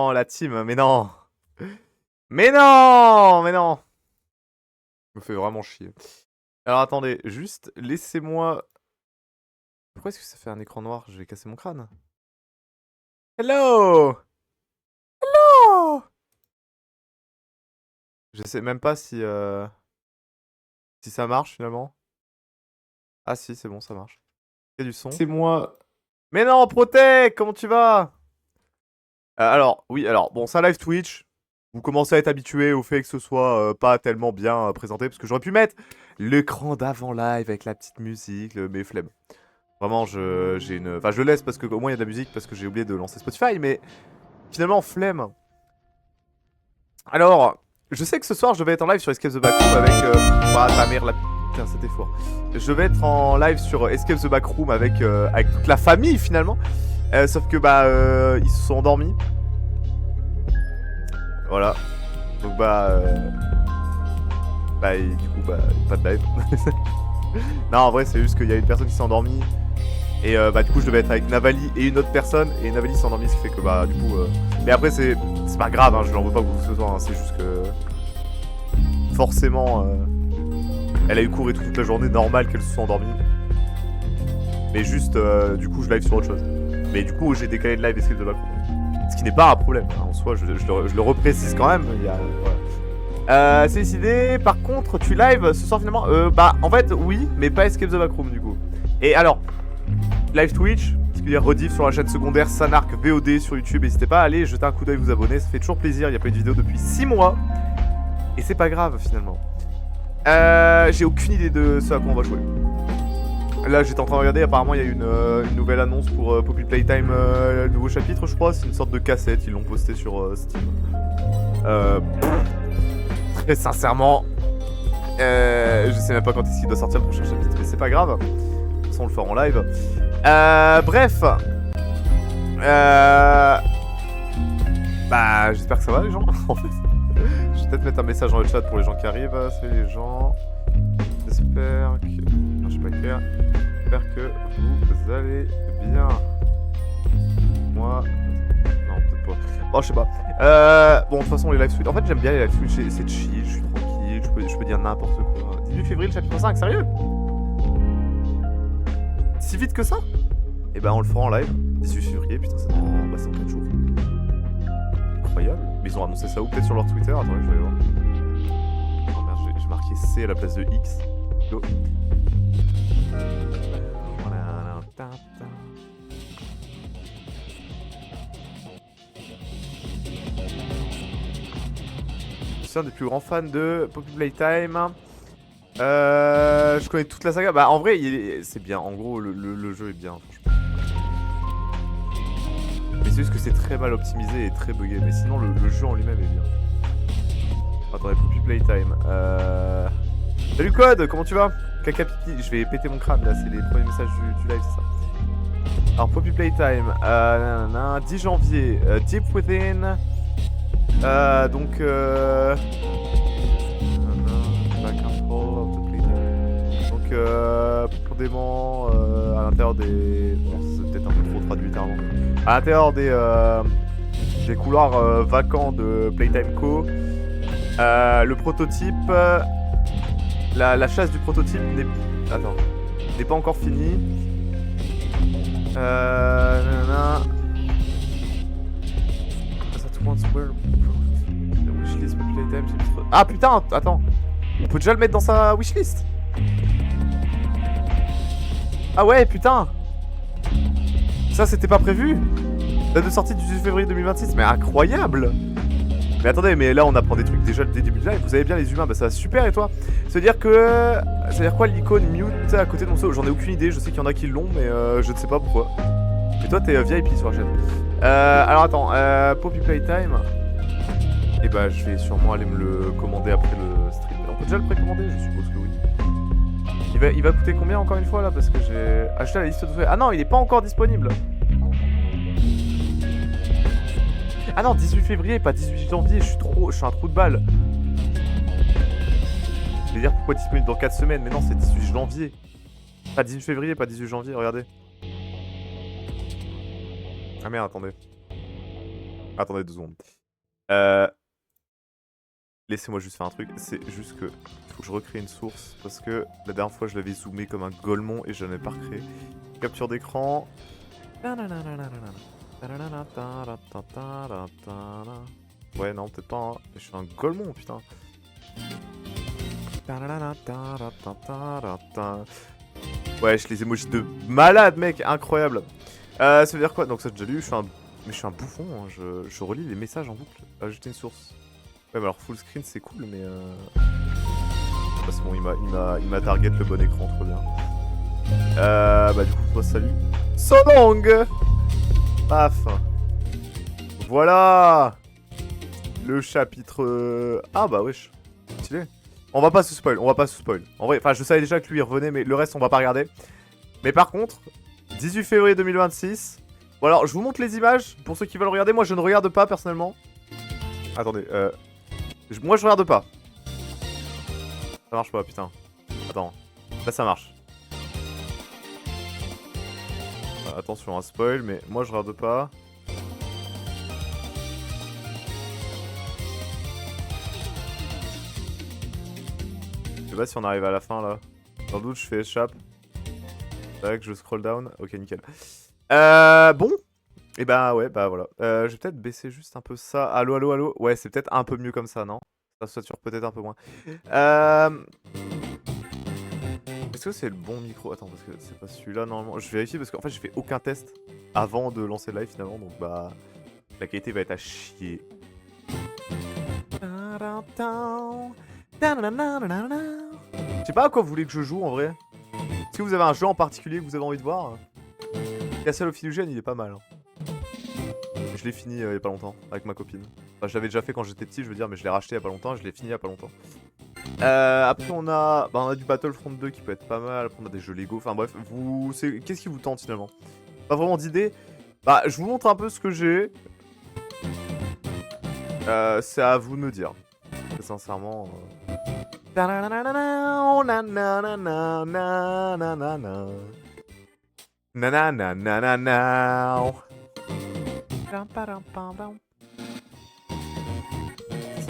Oh, la team, mais non. Mais non, mais non. Me fait vraiment chier. Alors attendez, juste laissez-moi... Pourquoi est-ce que ça fait un écran noir? Je vais casser mon crâne. Hello. Hello. Je sais même pas si ça marche finalement. Ah si, c'est bon, ça marche. Il y a du son. C'est moi. Mais non, Protec, comment tu vas? Alors, oui, alors, bon, ça live Twitch. Vous commencez à être habitué au fait que ce soit pas tellement bien présenté, parce que j'aurais pu mettre l'écran d'avant live avec la petite musique, mais flemme. Vraiment, j'ai une... Enfin, je laisse parce qu'au moins il y a de la musique, parce que j'ai oublié de lancer Spotify, mais finalement, flemme. Alors, je sais que ce soir, je vais être en live sur Escape the Backroom avec... Bah, ta mère, la... Putain, c'était fort. Je vais être en live sur Escape the Backroom avec toute la famille, finalement. Sauf que, bah, ils se sont endormis. Voilà. Donc bah et du coup pas de live. Non en vrai c'est juste qu'il y a une personne qui s'est endormie. Et bah du coup je devais être avec Navali et une autre personne. Et Navali s'est endormie, ce qui fait que bah du coup mais après c'est pas grave hein, je l'en veux pas pour ce soir hein, c'est juste que forcément elle a eu cours et toute la journée, normal qu'elle se soit endormie. Mais juste du coup je live sur autre chose. Mais du coup j'ai décalé le live Escape the Backroom. Ce qui n'est pas un problème, hein. En soi je le reprécise quand même. Il y a, voilà. C'est décidé, par contre tu live ce soir finalement bah en fait oui, mais pas Escape the Backroom du coup. Et alors, live Twitch, parce qu'il y a rediff sur la chaîne secondaire Sanark VOD sur YouTube, n'hésitez pas à aller jeter un coup d'œil, vous abonner, ça fait toujours plaisir, il n'y a pas eu de vidéo depuis 6 mois. Et c'est pas grave finalement. J'ai aucune idée de ce à quoi on va jouer. Là j'étais en train de regarder, apparemment il y a une nouvelle annonce pour Poppy Playtime, le nouveau chapitre je crois, c'est une sorte de cassette, ils l'ont posté sur Steam. Très sincèrement, je sais même pas quand est-ce qu'il doit sortir le prochain chapitre, mais c'est pas grave. De toute façon, on le fera en live. Bref. Bah, j'espère que ça va, les gens. En fait, je vais peut-être mettre un message dans le chat pour les gens qui arrivent. Salut les gens. J'espère que. Non, je sais pas écrire. J'espère que vous allez bien. Moi. Non, peut-être pas. Bon, je sais pas. Bon, de toute façon, les live tweets. En fait, j'aime bien les live tweets. C'est chill, je suis tranquille. Je peux dire n'importe quoi. 18 février, le chapitre 5, sérieux? Si vite que ça? Et ben, on le fera en live. 18 février, putain, c'est dans 4 jours. Incroyable. Mais ils ont annoncé ça où? Peut-être sur leur Twitter? Attendez, je vais aller voir. Oh merde, j'ai marqué C à la place de X. Go. Je suis un des plus grands fans de Poppy Playtime. Je connais toute la saga. Bah en vrai, c'est bien. En gros, le jeu est bien, franchement. Mais c'est juste que c'est très mal optimisé et très buggé. Mais sinon, le jeu en lui-même est bien. Attendez, Poppy Playtime. Salut Code, comment tu vas? Caca pipi, je vais péter mon crâne là, c'est les premiers messages du live, c'est ça. Alors, Poppy Playtime, 10 janvier, Deep Within. Donc, profondément à l'intérieur des... Bon, c'est peut-être un peu trop traduit littéralement. À l'intérieur des couloirs vacants de Playtime Co. Le prototype... La chasse du prototype n'est pas encore finie. Ah putain, attends. On peut déjà le mettre dans sa wishlist. Ah ouais, putain. Ça, c'était pas prévu. Date de sortie du 18 février 2026. Mais incroyable. Mais attendez, mais là on apprend des trucs déjà dès le début de live. Vous savez bien les humains, bah ça va super. Et toi? Ça veut dire quoi l'icône mute à côté de mon saut? J'en ai aucune idée, je sais qu'il y en a qui l'ont, mais je ne sais pas pourquoi. Et toi t'es VIP sur la chaîne. Alors attends, Poppy Playtime. Et bah je vais sûrement aller me le commander après le stream. On peut déjà le précommander? Je suppose que oui. Il va coûter combien encore une fois là? Parce que j'ai acheté la liste de frais. Ah non, il est pas encore disponible. Ah non, 18 février, pas 18 janvier, je suis un trou de balle. Je vais dire pourquoi disponible dans 4 semaines, mais non, c'est 18 janvier. Pas 18 février, pas 18 janvier, regardez. Ah merde, attendez. Attendez 2 secondes. Laissez-moi juste faire un truc. C'est juste que il faut que je recrée une source. Parce que la dernière fois, je l'avais zoomé comme un golemon et je n'avais pas recréé. Capture d'écran. Ouais, non, peut-être pas. Hein. Je suis un golemon, putain. Ouais, je les emojis de malade, mec. Incroyable. Ça veut dire quoi? Donc, ça, j'ai déjà lu. Mais je suis un bouffon. Hein. Je relis les messages en boucle. Ajouter une source. Ouais, mais alors full screen c'est cool, mais bah, c'est bon, il m'a target le bon écran, trop bien. Bah du coup, toi, salut. So long. Paf. Voilà. Le chapitre... Ah bah wesh. Stylé. On va pas se spoil, En vrai, enfin je savais déjà que lui il revenait, mais le reste on va pas regarder. Mais par contre, 18 février 2026. Bon alors, je vous montre les images, pour ceux qui veulent regarder. Moi je ne regarde pas personnellement. Attendez, moi je regarde pas. Ça marche pas, putain. Attends. Là ça marche. Attention à spoil, mais moi je regarde pas. Je sais pas si on arrive à la fin là. Sans doute je fais échappe. Tac, je scroll down. Ok, nickel. Bon. Et bah ouais, bah voilà. Je vais peut-être baisser juste un peu ça. Allo, allo, allo. Ouais, c'est peut-être un peu mieux comme ça, non? Ça sature peut-être un peu moins. Est-ce que c'est le bon micro? Attends, parce que c'est pas celui-là normalement. Je vérifie parce qu'en fait j'ai fait aucun test avant de lancer le live finalement. Donc bah la qualité va être à chier. Je sais pas à quoi vous voulez que je joue en vrai. Est-ce que vous avez un jeu en particulier que vous avez envie de voir? Castle of Illusion, il est pas mal. Hein. Je l'ai fini il y a pas longtemps avec ma copine. Enfin, je l'avais déjà fait quand j'étais petit, je veux dire, mais je l'ai racheté il y a pas longtemps et je l'ai fini il y a pas longtemps. Après on a du Battlefront 2 qui peut être pas mal, après on a des jeux Lego, enfin bref, qu'est-ce qui vous tente finalement? Pas vraiment d'idée. Bah je vous montre un peu ce que j'ai. C'est à vous de me dire. Sincèrement.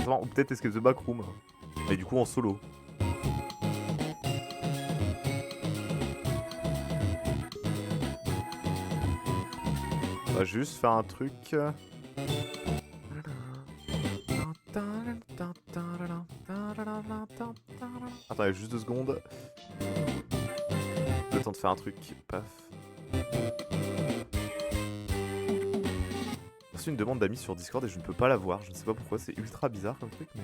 Ou peut-être Escape the Backroom. Mais du coup en solo. On va juste faire un truc. Attendez, juste 2 secondes. Le temps de faire un truc. Paf. J'ai reçu une demande d'amis sur Discord et je ne peux pas la voir. Je ne sais pas pourquoi, c'est ultra bizarre comme truc, mais...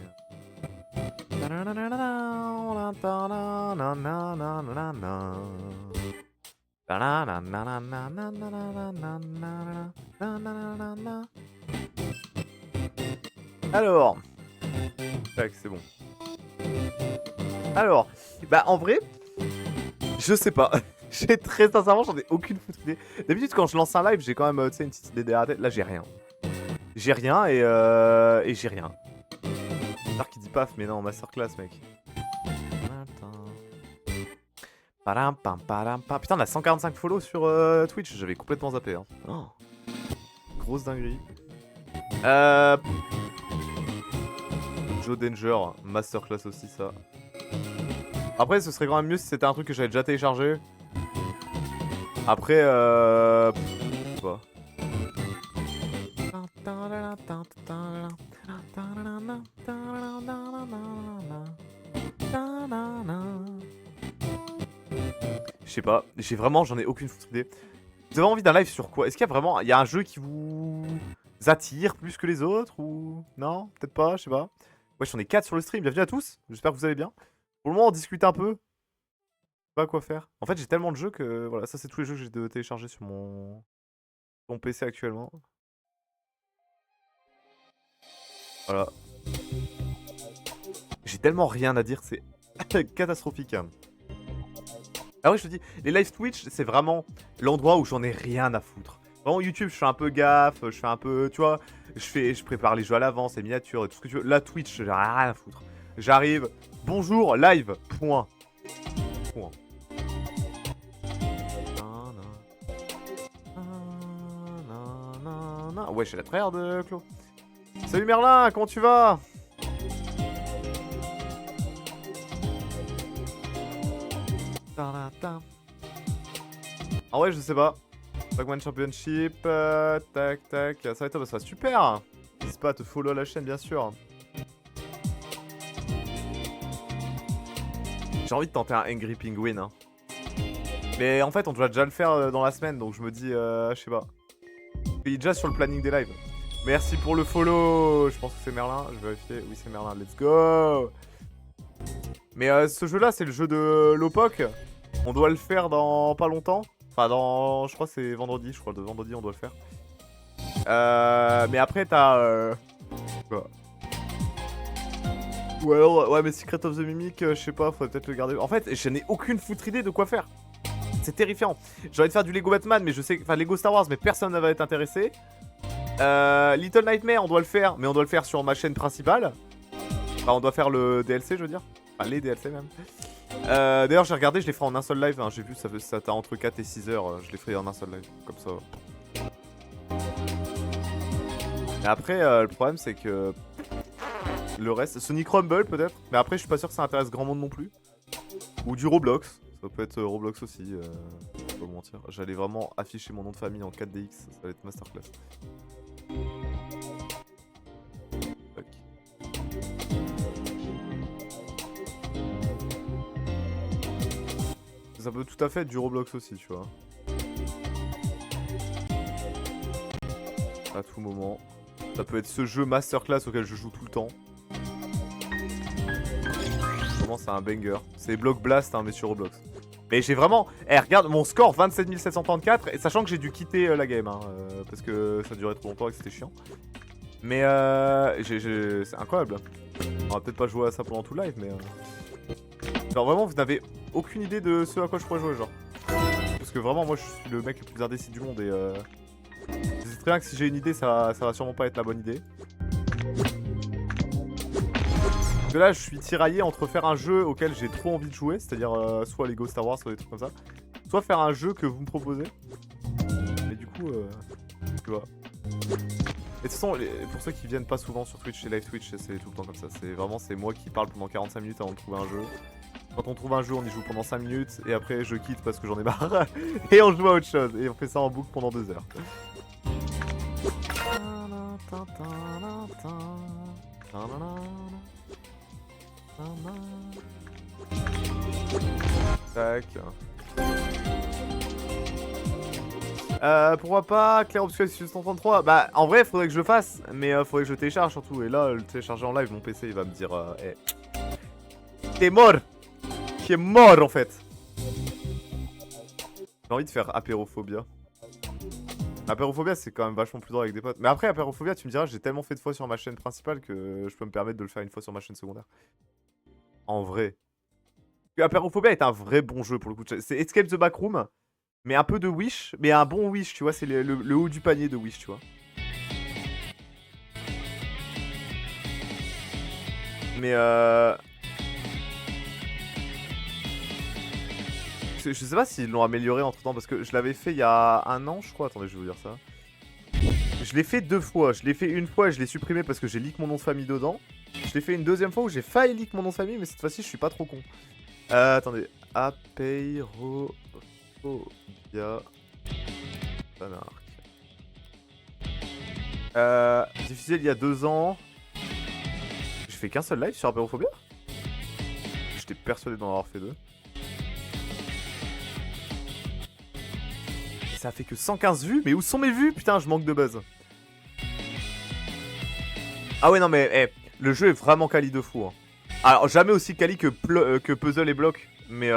Alors... Tac, c'est bon. Alors... Bah en vrai... Je sais pas. J'ai très sincèrement, j'en ai aucune foutue idée. D'habitude, quand je lance un live, j'ai quand même, tu sais, une petite idée derrière la tête. Là, j'ai rien. J'ai rien et j'ai rien. J'espère qu'il dit paf, mais non, masterclass, mec. Putain, on a 145 follow sur Twitch. J'avais complètement zappé. Hein. Oh. Grosse dinguerie. Joe Danger, masterclass aussi, ça. Après, ce serait quand même mieux si c'était un truc que j'avais déjà téléchargé. Après, je sais pas. Je sais pas, j'en ai aucune foutue idée. Vous avez envie d'un live sur quoi? Est-ce qu'il y a vraiment, il y a un jeu qui vous attire plus que les autres ou non? Peut-être pas, je sais pas. Wesh, on est 4 sur le stream, bienvenue à tous, j'espère que vous allez bien. Pour le moment, on discute un peu. Pas quoi faire. En fait, j'ai tellement de jeux que voilà, ça c'est tous les jeux que j'ai téléchargés sur mon PC actuellement. Voilà. J'ai tellement rien à dire, c'est catastrophique. Ah oui, je te dis, les live Twitch, c'est vraiment l'endroit où j'en ai rien à foutre. Vraiment, YouTube, je fais un peu gaffe, je fais un peu, tu vois, je prépare les jeux à l'avance, les miniatures, tout ce que tu veux. La Twitch, j'ai rien à foutre. J'arrive, bonjour, live, point. Point. ouais, j'ai la tryhard de Clo. Salut Merlin, comment tu vas? Ah ouais, je sais pas. Pac-Man Championship, tac tac. Ça va être ça, super. N'hésite pas à te follow la chaîne, bien sûr. J'ai envie de tenter un Angry Penguin. Hein. Mais en fait, on doit déjà le faire dans la semaine, donc je me dis, je sais pas. Il est déjà sur le planning des lives. Merci pour le follow. Je pense que c'est Merlin. Je vais vérifier. Oui, c'est Merlin. Let's go. Mais ce jeu-là, c'est le jeu de Lopoc. On doit le faire dans pas longtemps. Enfin, dans... Je crois que c'est vendredi. Je crois de vendredi, on doit le faire. Mais après, t'as... Quoi? Ou alors... Ouais, mais Secret of the Mimic, je sais pas. Faudrait peut-être le garder. En fait, je n'ai aucune foutre idée de quoi faire. C'est terrifiant. J'ai envie de faire du Lego Batman, mais je sais... Enfin, Lego Star Wars, mais personne ne va être intéressé. Little Nightmare, on doit le faire. Mais on doit le faire sur ma chaîne principale. Enfin, on doit faire le DLC, je veux dire. Enfin, les DLC même. D'ailleurs, j'ai regardé, je les ferai en un seul live. Hein. J'ai vu, ça t'a entre 4 et 6 heures. Je les ferai en un seul live. Comme ça. Et après, le problème, c'est que... Le reste... Sonic Rumble, peut-être. Mais après, je suis pas sûr que ça intéresse grand monde non plus. Ou du Roblox. Ça peut être Roblox aussi. Je vais pas mentir. J'allais vraiment afficher mon nom de famille en 4DX. Ça va être masterclass. Tac. Ça peut tout à fait être du Roblox aussi, tu vois. À tout moment. Ça peut être ce jeu masterclass auquel je joue tout le temps. Vraiment, c'est un banger. C'est Block Blast, hein, mais sur Roblox. Mais j'ai vraiment... Eh, regarde, mon score 27 734, et sachant que j'ai dû quitter la game, hein, parce que ça durait trop longtemps et que c'était chiant. Mais c'est incroyable. On va peut-être pas jouer à ça pendant tout le live, mais... Genre vraiment, vous n'avez aucune idée de ce à quoi je pourrais jouer, genre. Parce que vraiment, moi, je suis le mec le plus indécis du monde, et... Je sais très bien que si j'ai une idée, ça va sûrement pas être la bonne idée. Parce que là, je suis tiraillé entre faire un jeu auquel j'ai trop envie de jouer, c'est-à-dire soit Lego Star Wars, soit des trucs comme ça, soit faire un jeu que vous me proposez. Mais du coup, tu vois. Et de toute façon, pour ceux qui viennent pas souvent sur Twitch, chez Live Twitch, c'est tout le temps comme ça. C'est vraiment, c'est moi qui parle pendant 45 minutes avant de trouver un jeu. Quand on trouve un jeu, on y joue pendant 5 minutes, et après je quitte parce que j'en ai marre, et on joue à autre chose, et on fait ça en boucle pendant 2 heures. Tac. Pourquoi pas Claire Obscure 633? Bah en vrai faudrait que je le fasse, mais faudrait que je télécharge surtout. Et là le télécharger en live, mon PC il va me dire hey, t'es mort. Qui est mort en fait. J'ai envie de faire Apérophobia. Apérophobia c'est quand même vachement plus drôle avec des potes. Mais après Apérophobia tu me diras j'ai tellement fait de fois sur ma chaîne principale que je peux me permettre de le faire une fois sur ma chaîne secondaire. En vrai. Apérophobia est un vrai bon jeu pour le coup. C'est Escape the Backroom. Mais un peu de Wish, mais un bon Wish, tu vois, c'est le haut du panier de Wish, tu vois. Mais je sais pas s'ils l'ont amélioré entre temps, parce que je l'avais fait il y a 1 an, je crois. Attendez, je vais vous dire ça. Je l'ai fait 2 fois. Je l'ai fait une fois et je l'ai supprimé parce que j'ai leak mon nom de famille dedans. Je l'ai fait une deuxième fois où j'ai failli leak mon nom de famille, mais cette fois-ci, je suis pas trop con. Attendez. Apérophobia. Diffusé il y a 2 ans. J'ai fait qu'un seul live sur Apérophobia. J'étais persuadé d'en avoir fait 2. Et ça a fait que 115 vues. Mais où sont mes vues? Putain, je manque de buzz. Ah ouais, non mais le jeu est vraiment quali de fou. Hein. Alors jamais aussi quali que Puzzle et Block. Mais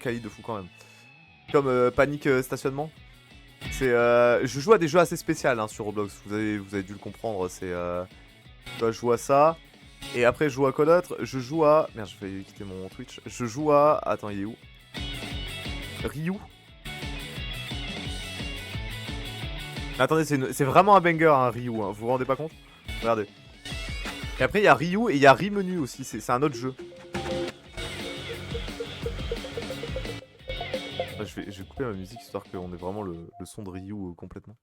quali de fou quand même. Comme Panique Stationnement. Je joue à des jeux assez spéciaux hein, sur Roblox, vous avez dû le comprendre, je joue à ça, et après je joue à quoi d'autre? Je joue à... Merde, je vais quitter mon Twitch. Je joue à... Attends, il est où? Ryu. Attendez, c'est vraiment un banger, hein, Ryu, hein, vous vous rendez pas compte? Regardez. Et après il y a Ryu et il y a Rimenu aussi, c'est un autre jeu. Je vais couper ma musique histoire qu'on ait vraiment le son de Ryu complètement.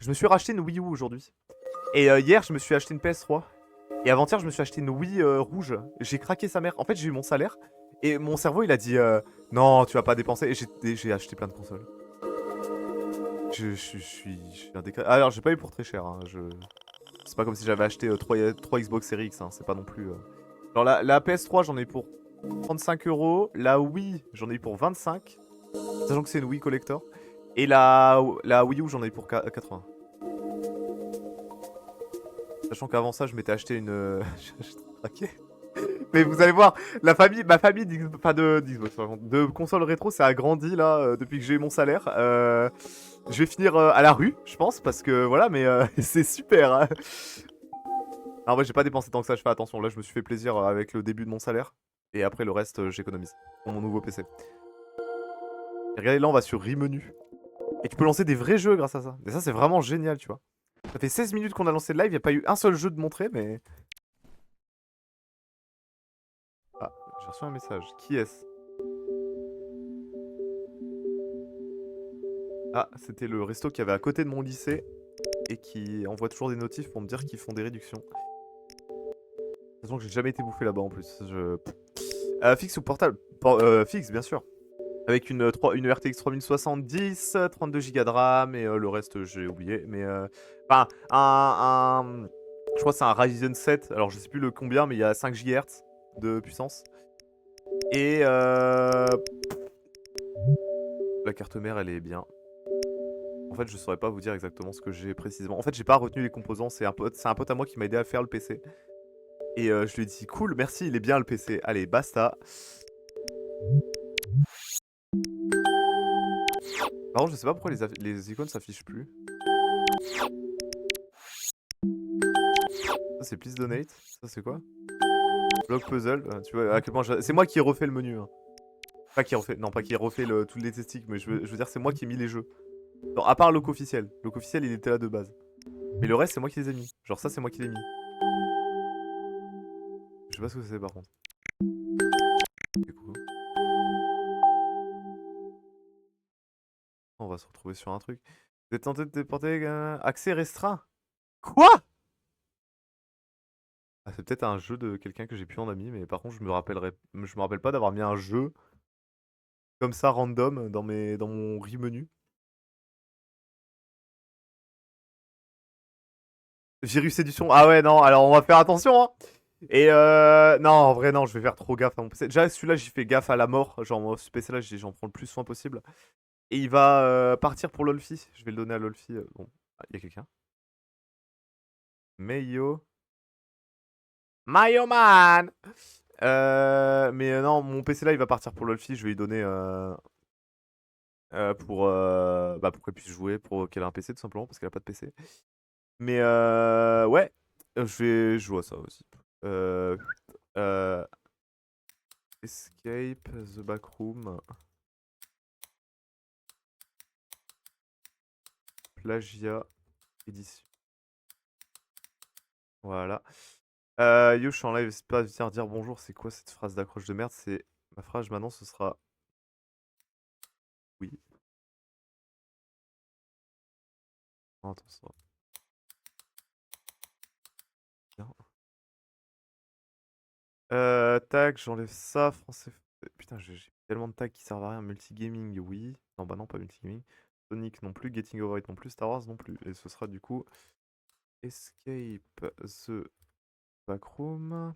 Je me suis racheté une Wii U aujourd'hui. Et hier, je me suis acheté une PS3. Et avant-hier, je me suis acheté une Wii rouge. J'ai craqué sa mère. En fait, j'ai eu mon salaire. Et mon cerveau, il a dit non, tu vas pas dépenser. Et j'ai acheté plein de consoles. Je suis un décret. Alors, j'ai pas eu pour très cher. Hein. C'est pas comme si j'avais acheté 3 Xbox Series X. Hein. C'est pas non plus. Alors, la PS3, j'en ai pour 35 €. La Wii, j'en ai eu pour 25. Sachant que c'est une Wii Collector. Et la Wii U, j'en ai eu pour 80. Sachant qu'avant ça, je m'étais acheté une. J'ai craqué. Mais vous allez voir, ma famille de consoles rétro, ça a grandi là depuis que j'ai eu mon salaire. Je vais finir à la rue, je pense, parce que voilà, mais c'est super. Hein. En vrai, j'ai pas dépensé tant que ça, je fais attention. Là, je me suis fait plaisir avec le début de mon salaire. Et après, le reste, j'économise pour mon nouveau PC. Et regardez, là, on va sur Rimenu. Et tu peux lancer des vrais jeux grâce à ça. Et ça, c'est vraiment génial, tu vois. Ça fait 16 minutes qu'on a lancé le live, il n'y a pas eu un seul jeu de montrer, mais. Ah, j'ai reçu un message. Qui est-ce? Ah, c'était le resto qui avait à côté de mon lycée et qui envoie toujours des notifs pour me dire qu'ils font des réductions. De toute façon, j'ai jamais été bouffé là-bas en plus. Fixe ou portable? Fixe, bien sûr. Avec une RTX 3070, 32 Go de RAM et le reste, j'ai oublié. Mais enfin, je crois que c'est un Ryzen 7. Alors, je sais plus le combien, mais il y a 5 GHz de puissance. Et la carte mère, elle est bien. En fait, je saurais pas vous dire exactement ce que j'ai précisément. En fait, j'ai pas retenu les composants. C'est un pote à moi qui m'a aidé à faire le PC. Et je lui ai dit, cool, merci, il est bien le PC. Allez, basta. Par contre, je sais pas pourquoi les icônes s'affichent plus. Ça, c'est please donate. Ça, c'est quoi? Block puzzle. Tu vois, à quel point c'est moi qui ai refait le menu. Hein. Pas qui ai refait. Non, pas qui ai refait tout le détestique, mais je veux dire, c'est moi qui ai mis les jeux. Non, à part Loc officiel. Loc officiel, il était là de base. Mais le reste, c'est moi qui les ai mis. Genre, ça, c'est moi qui les ai mis. Je sais pas ce que c'est par contre. C'est cool. On va se retrouver sur un truc. Vous êtes tenté de déporter accès restreint? Quoi? Ah, c'est peut-être un jeu de quelqu'un que j'ai plus en ami, mais par contre, je me rappelle pas d'avoir mis un jeu comme ça random dans mon menu. Virus édition. Ah ouais, non, alors on va faire attention, hein. Et non, en vrai, non, je vais faire trop gaffe à mon PC. Déjà, celui-là, j'y fais gaffe à la mort. Genre, ce PC-là, j'en prends le plus soin possible. Et il va partir pour Lolfi. Je vais le donner à Lolfi. Bon, il y a quelqu'un. Mayo. Mayo Man. Mais non, mon PC là, il va partir pour Lolfi. Je vais lui donner pour qu'elle puisse jouer, pour qu'elle ait un PC tout simplement, parce qu'elle a pas de PC. Mais ouais, je vais jouer à ça aussi. Escape the Backroom. Plagiat édition. Voilà. Yo, je suis en live, c'est pas venir dire bonjour. C'est quoi cette phrase d'accroche de merde? C'est ma phrase maintenant, ce sera oui. Non, attends, ça va. Bien. Tag, j'enlève ça. Français. Putain, j'ai tellement de tags qui servent à rien. Multigaming, oui. Non, bah non, pas multigaming. Sonic non plus. Getting Over It non plus. Star Wars non plus. Et ce sera du coup Escape the Backroom.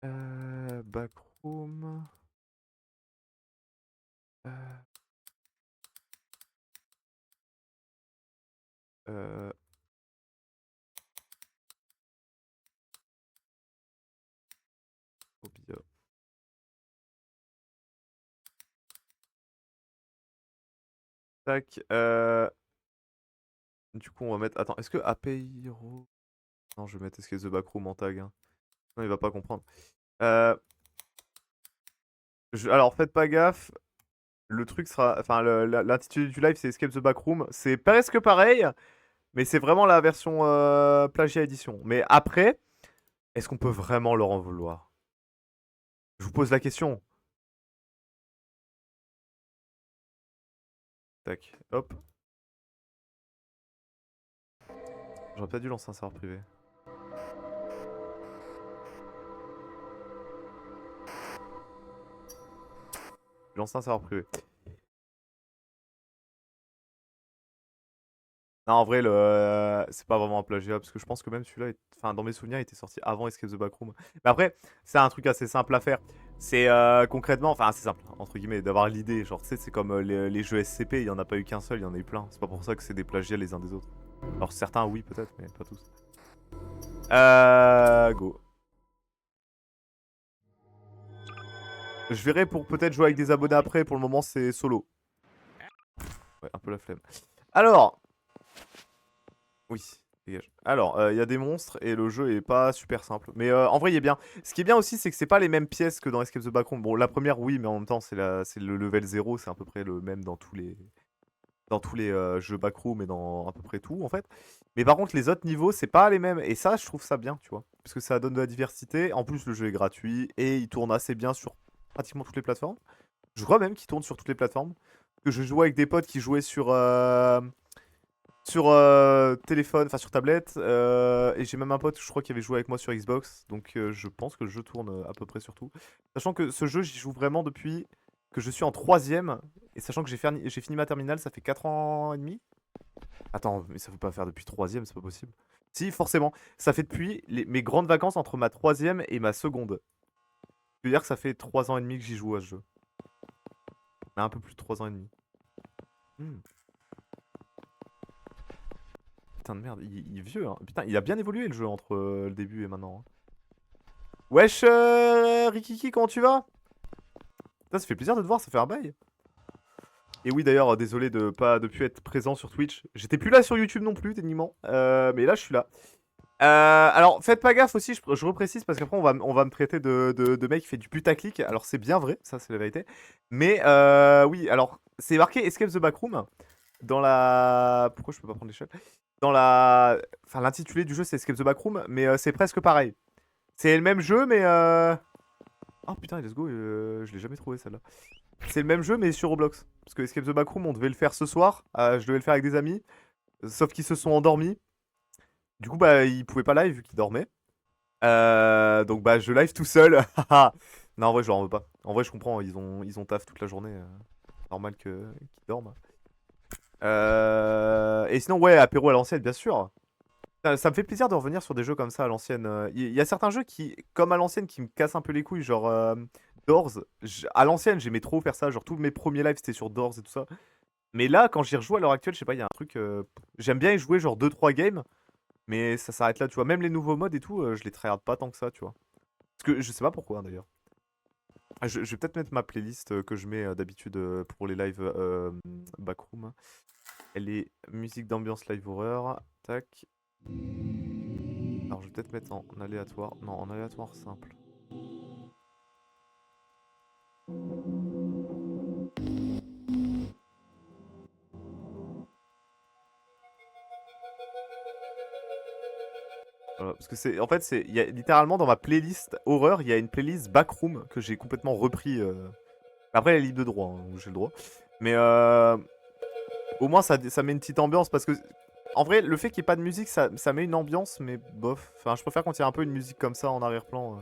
Backroom. Euh... Obia. Tac. Du coup, on va mettre. Attends, est-ce que Apeiro. Non, je vais mettre Escape the Backroom en tag. Hein. Non, il va pas comprendre. Alors, faites pas gaffe. Le truc sera. Enfin, l'intitulé du live, c'est Escape the Backroom. C'est presque pareil, mais c'est vraiment la version plagiat édition. Mais après, est-ce qu'on peut vraiment leur en vouloir? Je vous pose la question. Tac, hop. J'aurais pas dû lancer un serveur privé. J'ai lancé un serveur privé. Non, en vrai, c'est pas vraiment un plagiat, parce que je pense que même celui-là, enfin, dans mes souvenirs, il était sorti avant Escape the Backroom. Mais après, c'est un truc assez simple à faire. C'est concrètement, enfin, assez simple, entre guillemets, d'avoir l'idée. Genre, tu sais, c'est comme les jeux SCP, il y en a pas eu qu'un seul, il y en a eu plein. C'est pas pour ça que c'est des plagiats les uns des autres. Alors, certains, oui, peut-être, mais pas tous. Go. Je verrai pour peut-être jouer avec des abonnés après. Pour le moment, c'est solo. Ouais, un peu la flemme. Alors. Oui, dégage. Alors, il y a des monstres et le jeu est pas super simple. Mais en vrai, il est bien. Ce qui est bien aussi, c'est que c'est pas les mêmes pièces que dans Escape the Backroom. Bon, la première, oui, mais en même temps, c'est le level 0. C'est à peu près le même dans tous les jeux Backroom et dans à peu près tout, en fait. Mais par contre, les autres niveaux, c'est pas les mêmes. Et ça, je trouve ça bien, tu vois. Parce que ça donne de la diversité. En plus, le jeu est gratuit et il tourne assez bien sur pratiquement toutes les plateformes. Je crois même qu'il tourne sur toutes les plateformes. Que je jouais avec des potes qui jouaient sur téléphone, enfin sur tablette, et j'ai même un pote, je crois, qui avait joué avec moi sur Xbox, donc je pense que le jeu tourne à peu près sur tout. Sachant que ce jeu, j'y joue vraiment depuis que je suis en 3ème, et sachant que j'ai fini ma terminale, ça fait 4 ans et demi. Attends, mais ça peut pas faire depuis 3ème, c'est pas possible. Si, forcément, ça fait depuis mes grandes vacances entre ma 3ème et ma seconde. Je veux dire que ça fait 3 ans et demi que j'y joue à ce jeu. Mais un peu plus de 3 ans et demi. Hmm. Putain de merde, il est vieux, hein. Putain, il a bien évolué le jeu entre le début et maintenant, hein. Wesh, Rikiki, comment tu vas? Putain, ça fait plaisir de te voir, ça fait un bail. Et oui, d'ailleurs, désolé de pas de plus être présent sur Twitch. J'étais plus là sur YouTube non plus, techniquement. Mais là, je suis là. Alors, faites pas gaffe aussi, je reprécise, parce qu'après, on va me traiter de mec qui fait du putaclic. Alors, c'est bien vrai, ça, c'est la vérité. Mais oui, alors, c'est marqué Escape the Backroom. Dans la... Pourquoi je peux pas prendre l'échelle? Dans la... Enfin, l'intitulé du jeu, c'est Escape the Backroom, mais c'est presque pareil. C'est le même jeu, mais... Oh putain, let's go, je l'ai jamais trouvé celle-là. C'est le même jeu, mais sur Roblox. Parce que Escape the Backroom, on devait le faire ce soir. Je devais le faire avec des amis. Sauf qu'ils se sont endormis. Du coup, bah, ils pouvaient pas live vu qu'ils dormaient. Donc, bah, je live tout seul. Non, en vrai, je leur en veux pas. En vrai, je comprends, ils ont taf toute la journée. Normal qu'ils dorment. Et sinon, ouais, apéro à l'ancienne, bien sûr. Ça me fait plaisir de revenir sur des jeux comme ça à l'ancienne. Il y a certains jeux qui, comme à l'ancienne, qui me cassent un peu les couilles, genre Doors. À l'ancienne, j'aimais trop faire ça, genre tous mes premiers lives c'était sur Doors et tout ça. Mais là, quand j'y rejoue à l'heure actuelle, je sais pas, il y a un truc. J'aime bien y jouer genre 2-3 games, mais ça s'arrête là, tu vois. Même les nouveaux modes et tout, je les tryhard pas tant que ça, tu vois. Parce que je sais pas pourquoi d'ailleurs. Je vais peut-être mettre ma playlist que je mets d'habitude pour les lives backroom. Elle est musique d'ambiance live horreur. Tac. Alors je vais peut-être mettre en aléatoire. Non, en aléatoire simple. Voilà, parce que c'est, en fait, il y a littéralement dans ma playlist horreur, il y a une playlist backroom que j'ai complètement repris. Après, elle est libre de droit, hein, donc j'ai le droit. Mais au moins, ça met une petite ambiance parce que, en vrai, le fait qu'il n'y ait pas de musique, ça met une ambiance, mais bof. Enfin, je préfère quand il y a un peu une musique comme ça en arrière-plan.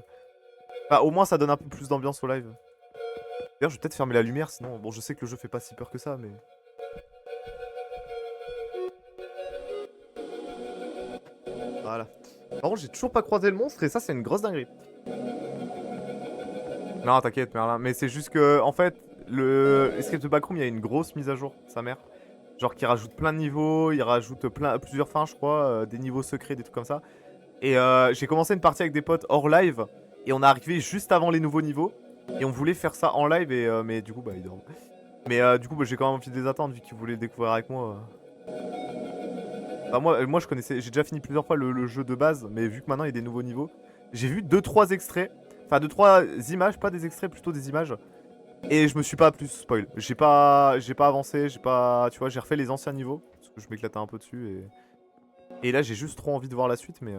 Enfin, au moins, ça donne un peu plus d'ambiance au live. D'ailleurs, je vais peut-être fermer la lumière, sinon, bon, je sais que le jeu fait pas si peur que ça, mais. Voilà. Par contre, j'ai toujours pas croisé le monstre et ça, c'est une grosse dinguerie. Non, t'inquiète, Merlin. Mais c'est juste que, en fait, le Escape the Backroom, il y a une grosse mise à jour, sa mère. Genre qui rajoute plein de niveaux, il rajoute plusieurs fins, je crois, des niveaux secrets, des trucs comme ça. Et j'ai commencé une partie avec des potes hors live, et on est arrivé juste avant les nouveaux niveaux. Et on voulait faire ça en live, mais du coup, bah, ils dorment. Mais du coup, bah, j'ai quand même envie de les attendre, vu qu'ils voulaient le découvrir avec moi. Bah, moi je connaissais, j'ai déjà fini plusieurs fois le jeu de base, mais vu que maintenant il y a des nouveaux niveaux, j'ai vu 2-3 extraits, enfin 2-3 images, pas des extraits, plutôt des images, et je me suis pas plus spoil. J'ai pas avancé, tu vois, j'ai refait les anciens niveaux, parce que je m'éclatais un peu dessus, et là j'ai juste trop envie de voir la suite, mais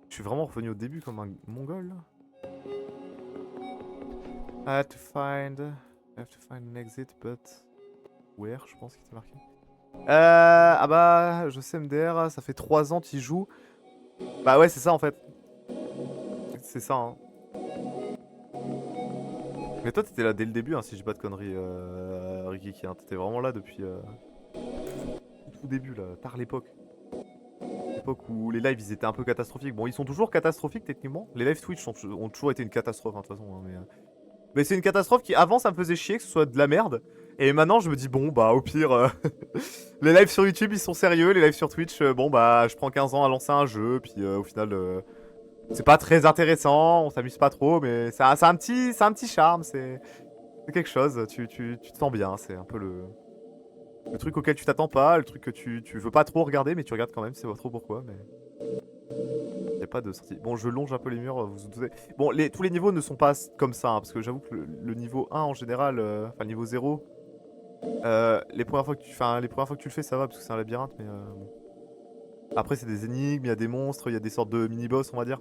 je suis vraiment revenu au début comme un mongol, là. I have to find an exit, but where, je pense qu'il était marqué. Ah bah, je sais MDR, ça fait 3 ans qu'il joue. Bah ouais, c'est ça en fait. C'est ça, hein. Mais toi, t'étais là dès le début, hein, si je dis pas de conneries, Rikiki, hein. T'étais vraiment là depuis tout début, là, tard l'époque. L'époque où les lives, ils étaient un peu catastrophiques. Bon, ils sont toujours catastrophiques, techniquement. Les lives Twitch ont toujours été une catastrophe, hein, de toute façon. Hein, mais c'est une catastrophe qui, avant, ça me faisait chier que ce soit de la merde. Et maintenant, je me dis, bon, bah, au pire, les lives sur YouTube, ils sont sérieux. Les lives sur Twitch, bon, bah, je prends 15 ans à lancer un jeu. Puis au final, c'est pas très intéressant. On s'amuse pas trop. Mais c'est un petit charme. C'est quelque chose. Tu te sens bien. C'est un peu le truc auquel tu t'attends pas. Le truc que tu veux pas trop regarder, mais tu regardes quand même. C'est pas trop pourquoi. Mais y a pas de sortie. Bon, je longe un peu les murs, vous vous doutez. Bon, tous les niveaux ne sont pas comme ça, hein, parce que j'avoue que le niveau 1 en général, enfin le niveau 0, les premières fois que tu le fais, ça va, parce que c'est un labyrinthe, mais bon. Après, c'est des énigmes, il y a des monstres, il y a des sortes de mini-boss, on va dire.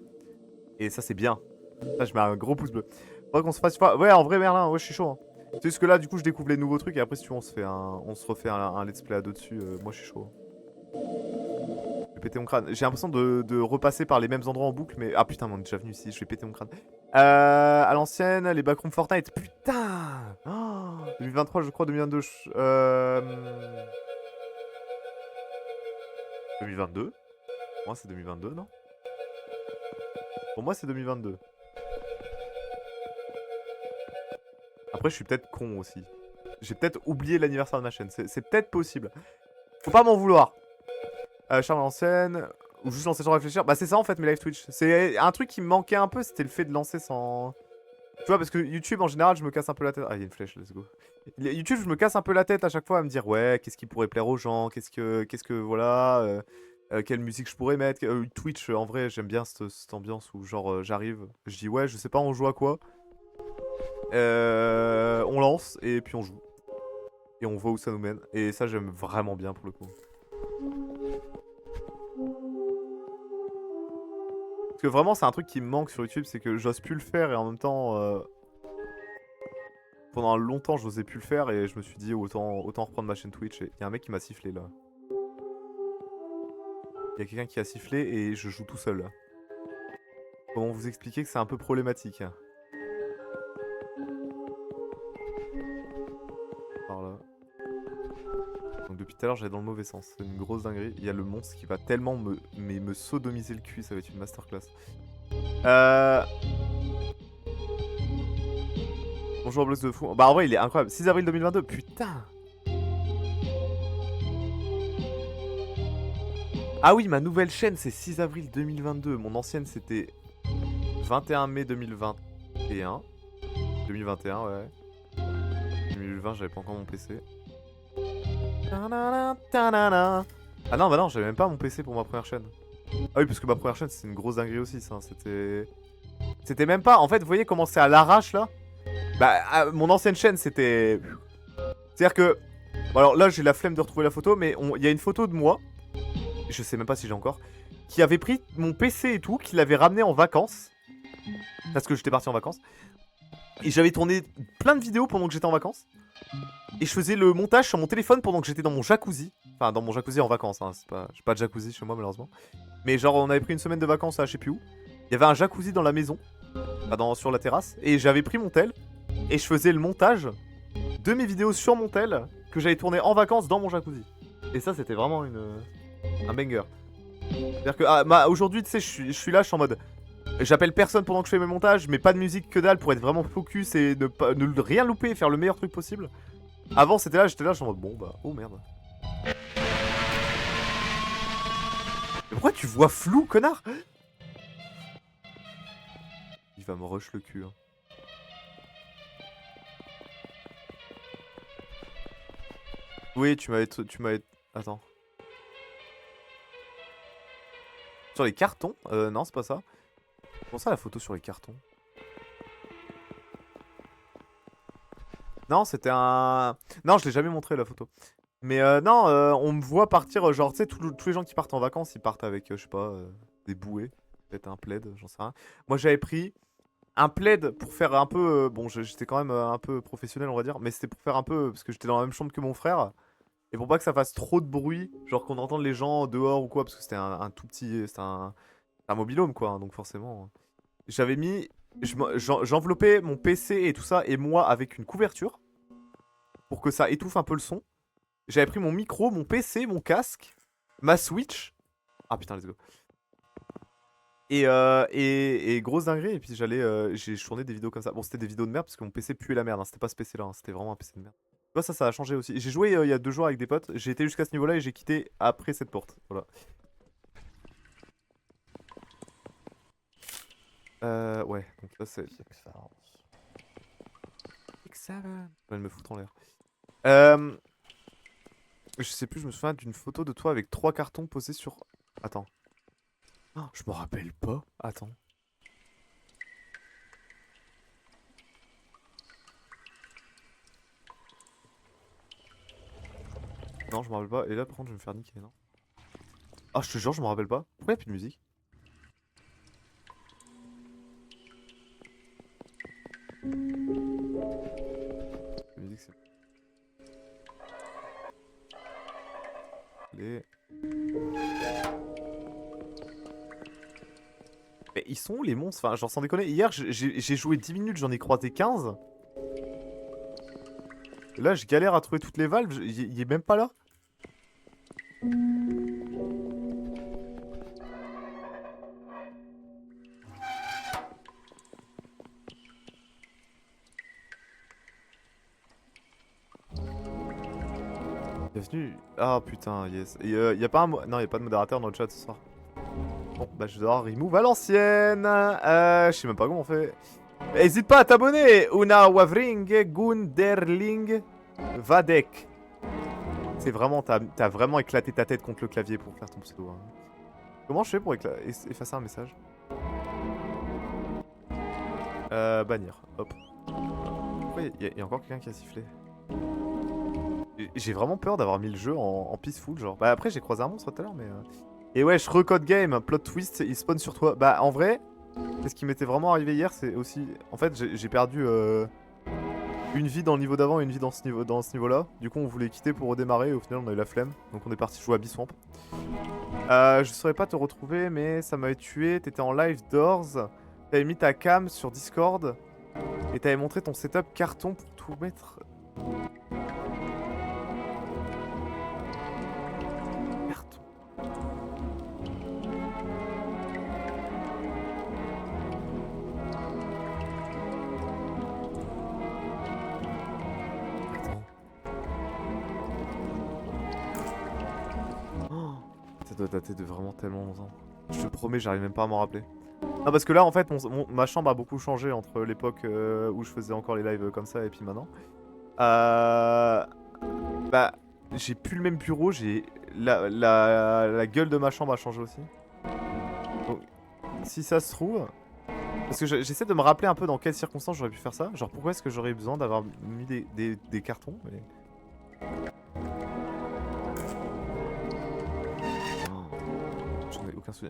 Et ça, c'est bien. Là, je mets un gros pouce bleu. Faudrait qu'on se fasse pas. Ouais, en vrai, Merlin, ouais, je suis chaud. Hein. C'est juste que là, du coup, je découvre les nouveaux trucs, et après, si tu veux, on se refait un let's play à deux dessus. Moi, je suis chaud. Je vais péter mon crâne. J'ai l'impression de repasser par les mêmes endroits en boucle, mais... Ah putain, mais on est déjà venu ici, je vais péter mon crâne. À l'ancienne, les backrooms Fortnite. Putain, oh, 2023, je crois, 2022. 2022. Pour moi, c'est 2022, non? Pour moi, c'est 2022. Après, je suis peut-être con aussi. J'ai peut-être oublié l'anniversaire de ma chaîne. C'est peut-être possible. Faut pas m'en vouloir. Charme à l'ancienne... Ou juste lancer sans réfléchir. Bah c'est ça en fait mes live Twitch. C'est un truc qui me manquait un peu, c'était le fait de lancer sans... Tu vois, parce que YouTube en général, je me casse un peu la tête. Ah, il y a une flèche, let's go. YouTube, je me casse un peu la tête à chaque fois à me dire, ouais, qu'est-ce qui pourrait plaire aux gens, voilà, quelle musique je pourrais mettre. Twitch, en vrai, j'aime bien cette ambiance où, genre, j'arrive, je dis, ouais, je sais pas, on joue à quoi. On lance et puis on joue. Et on voit où ça nous mène. Et ça, j'aime vraiment bien pour le coup. Parce que vraiment, c'est un truc qui me manque sur YouTube, c'est que j'ose plus le faire et en même temps, pendant longtemps, j'osais plus le faire et je me suis dit autant reprendre ma chaîne Twitch. Et il y a un mec qui m'a sifflé là. Il y a quelqu'un qui a sifflé et je joue tout seul là. Comment vous expliquer que c'est un peu problématique? Par là. Donc depuis tout à l'heure, j'allais dans le mauvais sens. C'est une grosse dinguerie. Il y a le monstre qui va tellement me sodomiser le cul, ça va être une masterclass. Bonjour Blox de fou. Bah en vrai, il est incroyable. 6 avril 2022, putain. Ah oui, ma nouvelle chaîne, c'est 6 avril 2022. Mon ancienne, c'était 21 mai 2021. 2021, ouais. 2020, j'avais pas encore mon PC. Ah non, bah non, j'avais même pas mon PC pour ma première chaîne. Ah oui, parce que ma première chaîne, c'était une grosse dinguerie aussi, ça. C'était même pas... En fait, vous voyez comment c'est à l'arrache, là? Bah, mon ancienne chaîne, c'était... C'est-à-dire que... Bon, alors là, j'ai la flemme de retrouver la photo, mais il y a une photo de moi, je sais même pas si j'ai encore, qui avait pris mon PC et tout, qui l'avait ramené en vacances, parce que j'étais parti en vacances, et j'avais tourné plein de vidéos pendant que j'étais en vacances, et je faisais le montage sur mon téléphone pendant que j'étais dans mon jacuzzi, enfin dans mon jacuzzi en vacances, hein, j'ai pas de jacuzzi chez moi malheureusement, mais genre on avait pris une semaine de vacances à je sais plus où, il y avait un jacuzzi dans la maison, sur la terrasse, et j'avais pris mon tel, et je faisais le montage de mes vidéos sur mon tel, que j'avais tourné en vacances dans mon jacuzzi. Et ça, c'était vraiment un banger. C'est-à-dire que aujourd'hui, tu sais, je suis là, je suis en mode... J'appelle personne pendant que je fais mes montages, mais pas de musique que dalle pour être vraiment focus et ne rien louper et faire le meilleur truc possible. Avant, j'étais là, je suis en mode, bon, bah, oh merde. Mais pourquoi tu vois flou, connard? Il va me rush le cul, hein. Oui, tu m'avais... Attends. Sur les cartons? Non, c'est pas ça. Comment ça, la photo sur les cartons? Non, c'était un... Non, je l'ai jamais montré, la photo. Mais non, on me voit partir, genre, tu sais, tous les gens qui partent en vacances, ils partent avec, je sais pas, des bouées. Peut-être un plaid, j'en sais rien. Moi, j'avais pris un plaid pour faire un peu... bon, j'étais quand même un peu professionnel, on va dire. Mais c'était pour faire un peu... Parce que j'étais dans la même chambre que mon frère. Et pour pas que ça fasse trop de bruit, genre qu'on entende les gens dehors ou quoi, parce que c'était un tout petit. C'était un mobil-home quoi, hein, donc forcément. J'avais mis. J'enveloppais mon PC et tout ça, et moi avec une couverture, pour que ça étouffe un peu le son. J'avais pris mon micro, mon PC, mon casque, ma Switch. Ah putain, let's go. Et grosse dinguerie, et puis j'ai tourné des vidéos comme ça. Bon, c'était des vidéos de merde parce que mon PC puait la merde, hein. C'était pas ce PC là, hein. C'était vraiment un PC de merde. Tu vois, ça a changé aussi. J'ai joué il y a 2 jours avec des potes, j'ai été jusqu'à ce niveau là et j'ai quitté après cette porte. Voilà. Ouais, donc là c'est. Je vais me foutre en l'air. Je sais plus, je me souviens d'une photo de toi avec 3 cartons posés sur. Attends. Oh, je me rappelle pas. Attends. Non, je me rappelle pas. Et là, par contre, je vais me faire niquer, non? Ah, je te jure, je me rappelle pas. Pourquoi y'a plus de musique? La musique, c'est. Les. Mais ils sont où les monstres? Enfin, genre sans déconner, hier j'ai joué 10 minutes, j'en ai croisé 15. Là, je galère à trouver toutes les valves, il est même pas là. Bienvenue. Ah putain, yes. Et y a pas un non, y a pas de modérateur dans le chat ce soir. Bon, bah je dois remove à l'ancienne. Je sais même pas comment on fait. Hésite pas à t'abonner. Una Wavring Gunderling Vadek. C'est vraiment, t'as vraiment éclaté ta tête contre le clavier pour faire ton pseudo. Hein. Comment je fais pour effacer un message? Bannir. Hop. Pourquoi y a encore quelqu'un qui a sifflé? J'ai vraiment peur d'avoir mis le jeu en peaceful, genre. Bah après, j'ai croisé un monstre tout à l'heure, mais... Et ouais, je recode game, plot twist, il spawn sur toi. Bah en vrai, ce qui m'était vraiment arrivé hier, c'est aussi... En fait, j'ai perdu une vie dans le niveau d'avant et une vie dans ce niveau-là. Du coup, on voulait quitter pour redémarrer et au final, on a eu la flemme. Donc on est parti jouer à Biswamp. Je saurais pas te retrouver, mais ça m'avait tué. T'étais en live doors. T'avais mis ta cam sur Discord. Et t'avais montré ton setup carton pour tout mettre... Ça doit dater de vraiment tellement longtemps. Je te promets, j'arrive même pas à m'en rappeler. Non, parce que là, en fait, ma chambre a beaucoup changé entre l'époque où je faisais encore les lives comme ça et puis maintenant. Bah, j'ai plus le même bureau, la gueule de ma chambre a changé aussi. Donc, si ça se trouve... Parce que j'essaie de me rappeler un peu dans quelles circonstances j'aurais pu faire ça. Genre, pourquoi est-ce que j'aurais besoin d'avoir mis des cartons mais...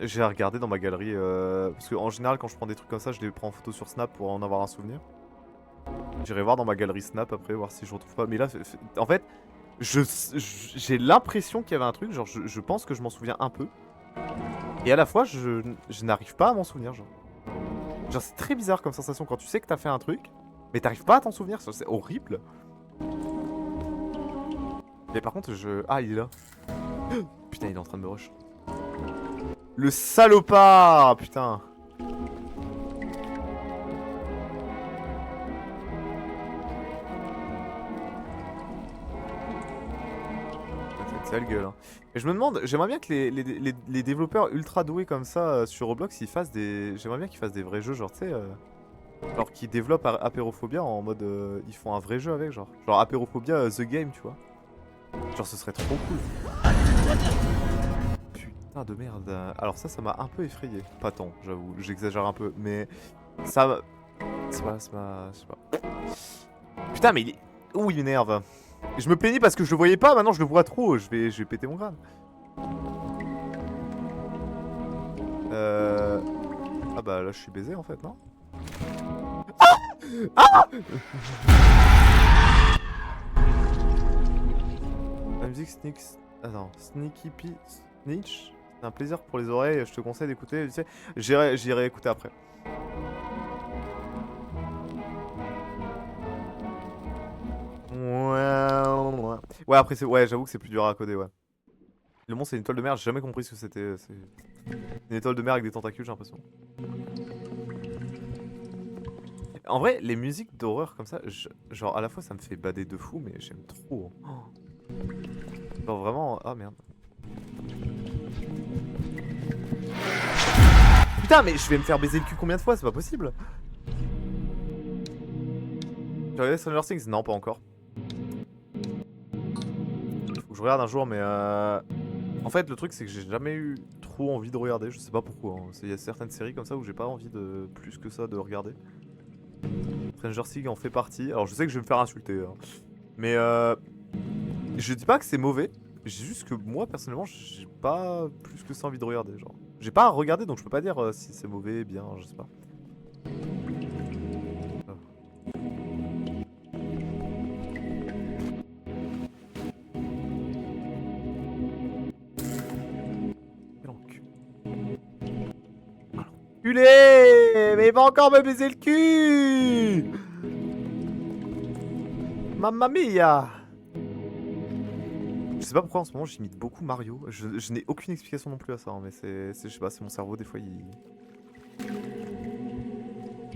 J'ai regardé dans ma galerie, parce qu'en général quand je prends des trucs comme ça, je les prends en photo sur Snap pour en avoir un souvenir. J'irai voir dans ma galerie Snap après, voir si je retrouve pas. Mais là, en fait, j'ai l'impression qu'il y avait un truc, genre je pense que je m'en souviens un peu. Et à la fois, je n'arrive pas à m'en souvenir, genre. Genre c'est très bizarre comme sensation quand tu sais que t'as fait un truc, mais t'arrives pas à t'en souvenir, c'est horrible. Mais par contre, Ah, il est là. Putain, il est en train de me rush. Le salopard, putain. C'est la gueule. Hein. Et je me demande, j'aimerais bien que les développeurs ultra doués comme ça sur Roblox, ils fassent des... J'aimerais bien qu'ils fassent des vrais jeux, genre, tu sais... genre, qu'ils développent Apérophobia en mode... ils font un vrai jeu avec, genre. Genre Apérophobia The Game, tu vois. Genre, ce serait trop cool. Putain de merde. Alors ça m'a un peu effrayé. Pas tant, j'avoue. J'exagère un peu, mais... Ça... C'est pas... Je sais pas. Putain, mais il est... Ouh, il m'énerve. Je me plaignais parce que je le voyais pas, maintenant je le vois trop. Je vais péter mon crâne. Ah bah là, je suis baisé en fait, non? Ah! Ah! La musique Sneaky Pea Snitch, c'est un plaisir pour les oreilles, je te conseille d'écouter, tu sais. J'irai écouter après. Ouais, après, ouais, j'avoue que c'est plus dur à coder, ouais. Le monstre, c'est une étoile de mer, j'ai jamais compris ce que c'était. C'est une étoile de mer avec des tentacules, j'ai l'impression. En vrai, les musiques d'horreur comme ça, genre à la fois ça me fait bader de fou, mais j'aime trop. Oh. Genre vraiment, ah merde. Putain, mais je vais me faire baiser le cul combien de fois? C'est pas possible. Tu as regardé Stranger Things? Non, pas encore. Faut que je regarde un jour, mais en fait, le truc c'est que j'ai jamais eu trop envie de regarder. Je sais pas pourquoi. Hein. Il y a certaines séries comme ça où j'ai pas envie de plus que ça de regarder. Stranger Things en fait partie. Alors je sais que je vais me faire insulter. Hein. Mais je dis pas que c'est mauvais. J'ai juste que moi personnellement j'ai pas plus que ça envie de regarder. Genre. J'ai pas à regarder donc je peux pas dire si c'est mauvais, bien, je sais pas. Enculé! Mais il va encore me baiser le cul! Mamma mia! Je sais pas pourquoi en ce moment j'imite beaucoup Mario. Je n'ai aucune explication non plus à ça, hein, mais c'est je sais pas, c'est mon cerveau des fois il...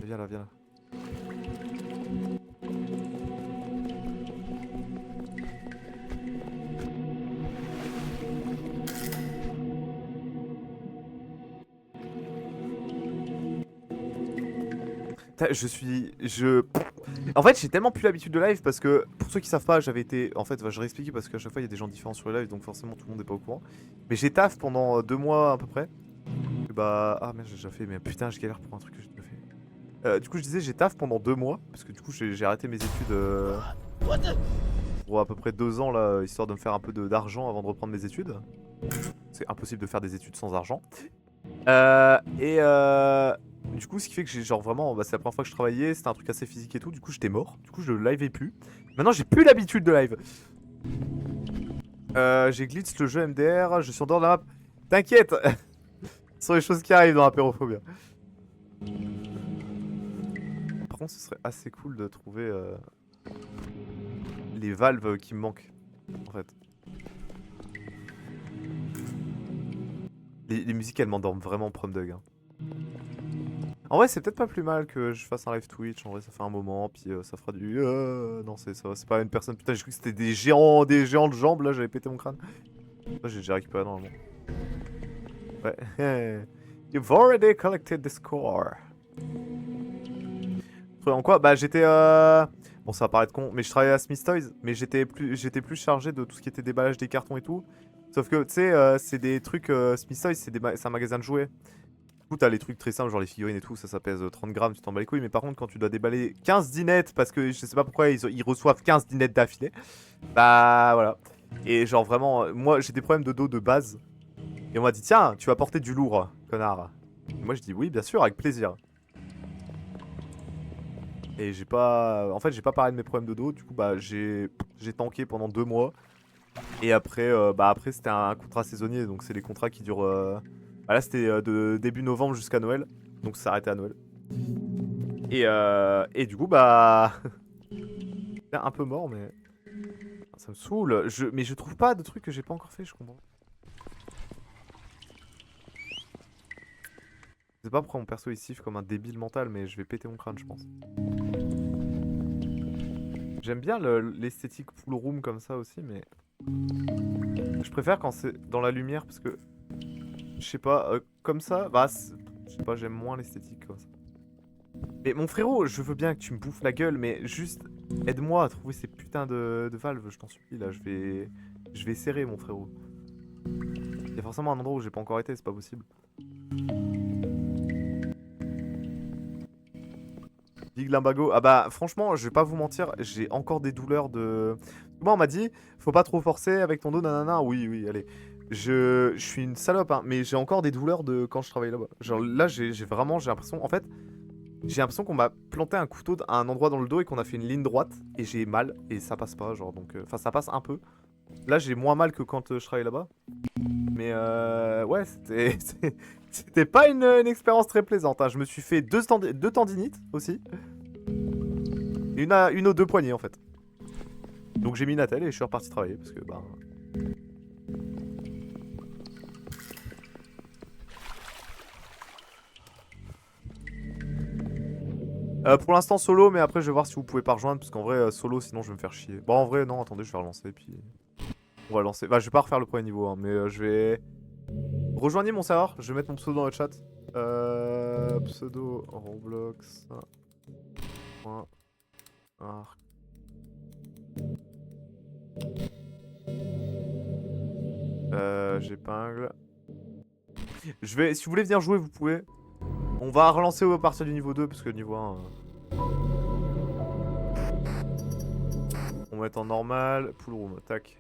Viens là, viens là. En fait, j'ai tellement plus l'habitude de live parce que, pour ceux qui savent pas, j'avais été... En fait, je vais expliquer parce qu'à chaque fois, il y a des gens différents sur les lives, donc forcément, tout le monde n'est pas au courant. Mais j'ai taf pendant 2 mois à peu près. Et bah... Ah merde, j'ai déjà fait, mais putain, je galère pour un truc que j'ai déjà fait. Du coup, je disais, j'ai taf pendant 2 mois, parce que du coup, j'ai arrêté mes études pour à peu près 2 ans, là, histoire de me faire un peu d'argent avant de reprendre mes études. C'est impossible de faire des études sans argent. Du coup, ce qui fait que j'ai genre vraiment, bah, c'est la première fois que je travaillais, c'était un truc assez physique et tout, du coup j'étais mort, du coup je liveais plus. Maintenant j'ai plus l'habitude de live. J'ai glitch le jeu MDR, je suis en dehors de la map. T'inquiète. Ce sont les choses qui arrivent dans l'apérophobia. Par contre ce serait assez cool de trouver les valves qui me manquent, en fait. Les musiques elles m'endorment vraiment prom dog. Hein. En vrai, c'est peut-être pas plus mal que je fasse un live Twitch. En vrai, ça fait un moment, puis ça fera du. Non, c'est pas une personne. Putain, j'ai cru que c'était des géants de jambes. Là, j'avais pété mon crâne. Là, j'ai déjà récupéré normalement. Ouais. You've already collected the score. En quoi? Bah, j'étais. Bon, ça va paraître con, mais je travaillais à Smith Toys. Mais j'étais plus chargé de tout ce qui était déballage des cartons et tout. Sauf que, tu sais, c'est des trucs. Smith Toys, c'est un magasin de jouets. Du coup, t'as les trucs très simples, genre les figurines et tout, ça pèse 30 grammes, tu t'en bats les couilles. Mais par contre, quand tu dois déballer 15 dinettes, parce que je sais pas pourquoi ils reçoivent 15 dinettes d'affilée, bah voilà. Et genre vraiment, moi j'ai des problèmes de dos de base. Et on m'a dit, tiens, tu vas porter du lourd, connard. Et moi je dis, oui, bien sûr, avec plaisir. Et j'ai pas. En fait, j'ai pas parlé de mes problèmes de dos, du coup, bah j'ai tanké pendant 2 mois. Et après, après c'était un contrat saisonnier, donc c'est les contrats qui durent. Bah là c'était de début novembre jusqu'à Noël, donc ça s'est arrêté à Noël. Et du coup bah... un peu mort mais... Ça me saoule, mais je trouve pas de trucs que j'ai pas encore fait, je comprends. Je sais pas pourquoi mon perso il siffle comme un débile mental, mais je vais péter mon crâne je pense. J'aime bien l'esthétique full room comme ça aussi, mais... Je préfère quand c'est dans la lumière parce que... Je sais pas, comme ça, bah, je sais pas, j'aime moins l'esthétique comme ça. Mais mon frérot, je veux bien que tu me bouffes la gueule, mais juste aide-moi à trouver ces putains de valves, je t'en supplie, là, je vais serrer mon frérot. Il y a forcément un endroit où j'ai pas encore été, c'est pas possible. Big Limbago, ah bah franchement, je vais pas vous mentir, j'ai encore des douleurs de... Moi on m'a dit, faut pas trop forcer avec ton dos, nanana, oui, allez. Je suis une salope, hein, mais j'ai encore des douleurs de quand je travaille là-bas. Genre là, j'ai l'impression, en fait, j'ai l'impression qu'on m'a planté un couteau à un endroit dans le dos et qu'on a fait une ligne droite et j'ai mal et ça passe pas, genre donc, enfin ça passe un peu, Là, j'ai moins mal que quand je travaillais là-bas. Mais ouais, c'était pas une expérience très plaisante. Hein. Je me suis fait deux tendinites aussi. Et une aux deux poignets en fait. Donc j'ai mis une attelle et je suis reparti travailler parce que bah... pour l'instant solo, mais après je vais voir si vous pouvez pas rejoindre parce qu'en vrai solo sinon je vais me faire chier. Bon en vrai non, attendez, je vais relancer puis... On va lancer. Bah je vais pas refaire le premier niveau hein, mais je vais... Rejoignez mon serveur, je vais mettre mon pseudo dans le chat. Pseudo Roblox. Arc. J'épingle. Je vais... Si vous voulez venir jouer, vous pouvez. On va relancer à partir du niveau 2 parce que le niveau 1... On va mettre en normal. Pool room, tac.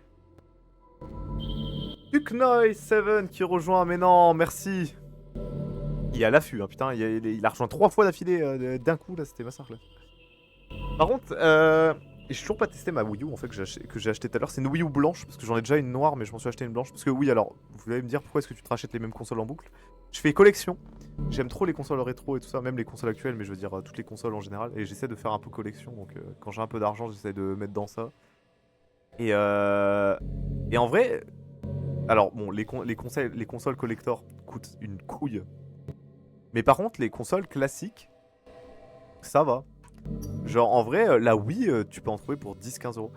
Uknoy7 qui rejoint, mais non, merci. Il est à l'affût, hein, putain, il a rejoint 3 fois d'affilée d'un coup, là, c'était massacre. Là. Par contre, j'ai toujours pas testé ma Wii U, en fait, que j'ai acheté tout à l'heure. C'est une Wii U blanche, parce que j'en ai déjà une noire, mais je m'en suis acheté une blanche. Parce que oui, alors, vous allez me dire pourquoi est-ce que tu te rachètes les mêmes consoles en boucle. Je fais collection. J'aime trop les consoles rétro et tout ça, même les consoles actuelles, mais je veux dire toutes les consoles en général. Et j'essaie de faire un peu collection, donc quand j'ai un peu d'argent, j'essaie de mettre dans ça. Et en vrai... Alors, bon, les consoles collector coûtent une couille. Mais par contre, les consoles classiques, ça va. Genre, en vrai, la Wii, tu peux en trouver pour 10-15 euros.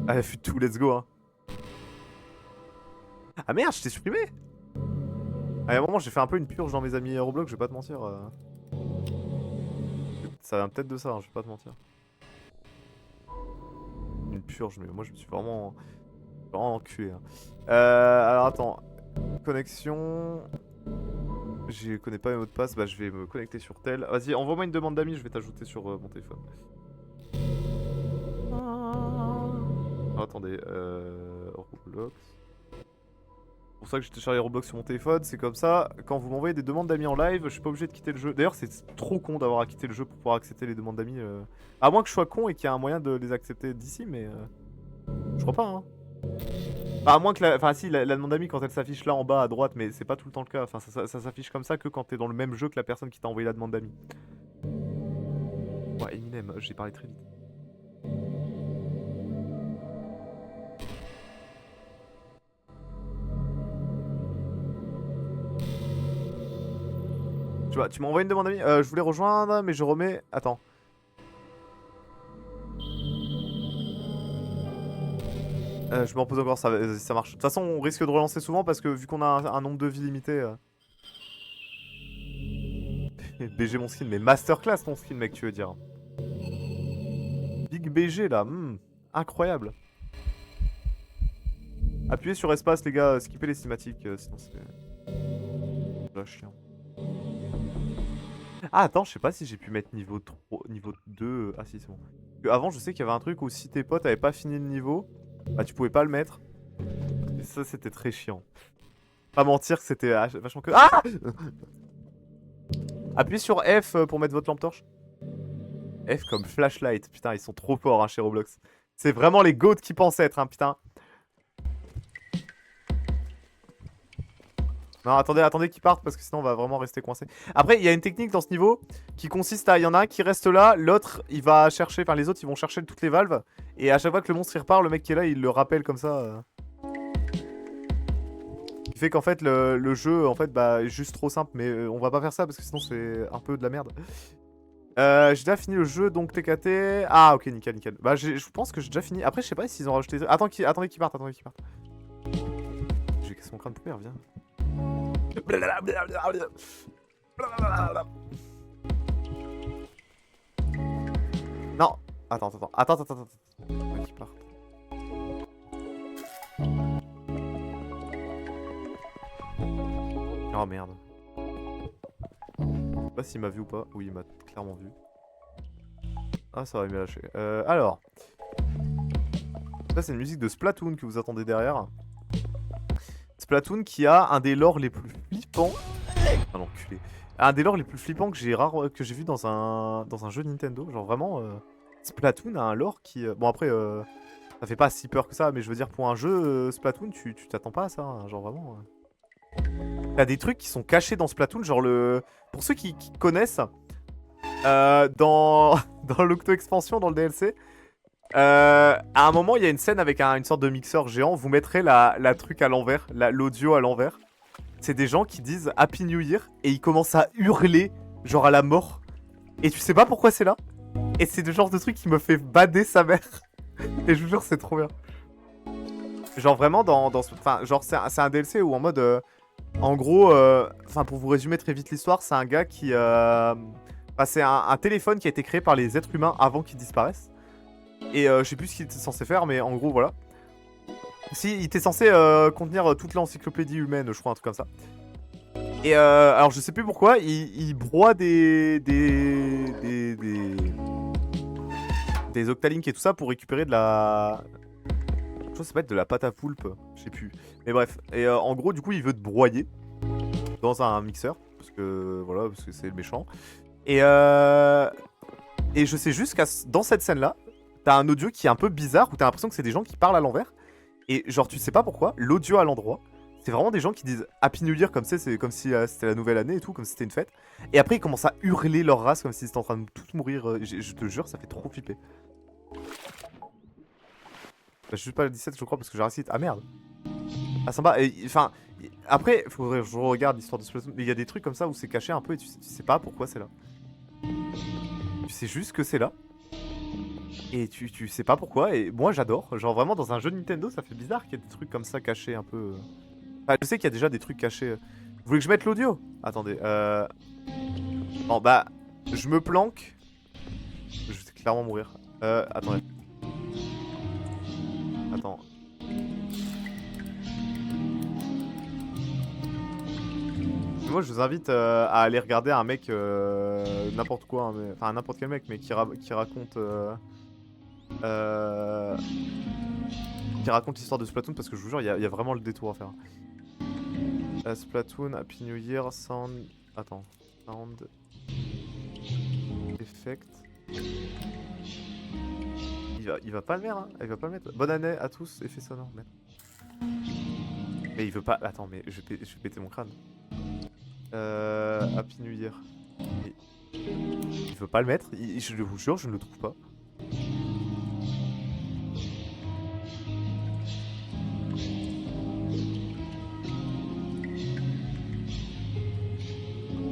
Ah, fut tout, let's go, hein. Ah merde, je t'ai supprimé. Ah, à un moment, j'ai fait un peu une purge dans mes amis Roblox, je vais pas te mentir. Ça vient peut-être de ça, hein, je vais pas te mentir. Une purge, mais moi, je me suis vraiment enculé. Hein. Alors, attends. Connexion... Je connais pas mes mots de passe, bah je vais me connecter sur tel. Vas-y, envoie-moi une demande d'amis, je vais t'ajouter sur mon téléphone. Oh, attendez, Roblox. C'est pour ça que j'ai téléchargé Roblox sur mon téléphone, c'est comme ça, quand vous m'envoyez des demandes d'amis en live, je suis pas obligé de quitter le jeu. D'ailleurs, c'est trop con d'avoir à quitter le jeu pour pouvoir accepter les demandes d'amis. À moins que je sois con et qu'il y ait un moyen de les accepter d'ici, mais... Je crois pas, hein. Bah, à moins que la... Enfin si, la demande d'amis quand elle s'affiche là en bas à droite, mais c'est pas tout le temps le cas. Enfin ça s'affiche comme ça que quand t'es dans le même jeu que la personne qui t'a envoyé la demande d'amis. Ouais, Eminem, j'ai parlé très vite. Tu vois, tu m'as envoyé une demande d'amis. Je voulais rejoindre, mais je remets... Attends. Je me repose encore, ça marche. De toute façon, on risque de relancer souvent parce que vu qu'on a un nombre de vies limité... BG mon skin, mais masterclass ton skin, mec, tu veux dire. Big BG, là, incroyable. Appuyez sur espace, les gars, skippez les cinématiques, sinon c'est... Là, chiant. Ah, attends, je sais pas si j'ai pu mettre niveau 3, niveau 2... Ah si, c'est bon. Avant, je sais qu'il y avait un truc où si tes potes avaient pas fini le niveau... Bah tu pouvais pas le mettre. Et ça c'était très chiant. Pas mentir que c'était vachement que... Ah Appuyez sur F pour mettre votre lampe torche. F comme flashlight. Putain ils sont trop forts hein, chez Roblox. C'est vraiment les goats qui pensent être hein putain. Non attendez qu'ils partent parce que sinon on va vraiment rester coincé. Après il y a une technique dans ce niveau qui consiste à... Il y en a un qui reste là, l'autre il va chercher... Enfin les autres ils vont chercher toutes les valves. Et à chaque fois que le monstre il repart, le mec qui est là il le rappelle comme ça. Qui fait qu'en fait le jeu en fait bah est juste trop simple. Mais on va pas faire ça parce que sinon c'est un peu de la merde. J'ai déjà fini le jeu donc TKT. Ah ok nickel. Bah je pense que j'ai déjà fini. Après je sais pas s'ils ont rajouté... Attendez qu'ils partent. J'ai cassé mon crâne poubelle, viens. Non. Attends. Qui part. Oh merde. Je sais pas s'il m'a vu ou pas. Oui, il m'a clairement vu. Ah, ça va me lâcher. Alors. Ça, c'est une musique de Splatoon que vous attendez derrière. Splatoon qui a un des lores les plus flippants. Ah l'enculé. Un des lores les plus flippants que j'ai vu dans un jeu Nintendo. Genre vraiment. Splatoon a un lore qui. Bon après. Ça fait pas si peur que ça, mais je veux dire, pour un jeu Splatoon, tu t'attends pas à ça, hein, genre vraiment. T'as des trucs qui sont cachés dans Splatoon, genre le... Pour ceux qui connaissent, dans l'Octo-expansion, dans le DLC, à un moment, il y a une scène avec une sorte de mixeur géant, vous mettrez la truc à l'envers, l'audio à l'envers. C'est des gens qui disent Happy New Year, et ils commencent à hurler, genre à la mort. Et tu sais pas pourquoi c'est là. Et c'est le genre de truc qui me fait bader sa mère. Et je vous jure, c'est trop bien. Genre vraiment, enfin, genre c'est un DLC où en mode... en gros, enfin pour vous résumer très vite l'histoire, c'est un gars qui... Enfin, c'est un téléphone qui a été créé par les êtres humains avant qu'ils disparaissent. Et je sais plus ce qu'il était censé faire, mais en gros, voilà. Si, il était censé contenir toute l'encyclopédie humaine, je crois, un truc comme ça. Et alors, je sais plus pourquoi, il broie des Octalink et tout ça pour récupérer de la... Je crois que ça peut être de la pâte à poulpe, je sais plus. Mais bref, et en gros, du coup, il veut te broyer dans un mixeur, parce que voilà, parce que c'est le méchant. Et je sais juste que dans cette scène-là, t'as un audio qui est un peu bizarre, où t'as l'impression que c'est des gens qui parlent à l'envers. Et genre, tu sais pas pourquoi, l'audio à l'endroit, c'est vraiment des gens qui disent Happy New Year, comme c'est comme si c'était la nouvelle année et tout, comme si c'était une fête. Et après, ils commencent à hurler leur race, comme s'ils étaient en train de tous mourir. Je te jure, ça fait trop flipper. Bah, je suis pas le 17, je crois, parce que j'ai réussi. Ah merde. Ah, sympa. Enfin, après, faudrait que je regarde l'histoire de Splatoon. Mais il y a des trucs comme ça où c'est caché un peu et tu sais pas pourquoi c'est là. Tu sais juste que c'est là. Et tu sais pas pourquoi. Et moi, j'adore. Genre, vraiment, dans un jeu Nintendo, ça fait bizarre qu'il y ait des trucs comme ça cachés un peu. Enfin, je sais qu'il y a déjà des trucs cachés. Vous voulez que je mette l'audio? Attendez. Bon, bah, je me planque. Je vais clairement mourir. Attendez. Attends. Moi, je vous invite à aller regarder un mec, n'importe quoi, hein, enfin n'importe quel mec, mais qui raconte l'histoire de Splatoon, parce que je vous jure, il y a vraiment le détour à faire. Splatoon, Happy New Year, Sound... Attends. Sound... Effect... Il va pas le mettre, hein. Il va pas le mettre. Bonne année à tous, effet sonore, merde. Mais il veut pas... Attends, mais je vais péter mon crâne. Happy New Year. Il veut pas le mettre, je vous jure, je ne le trouve pas.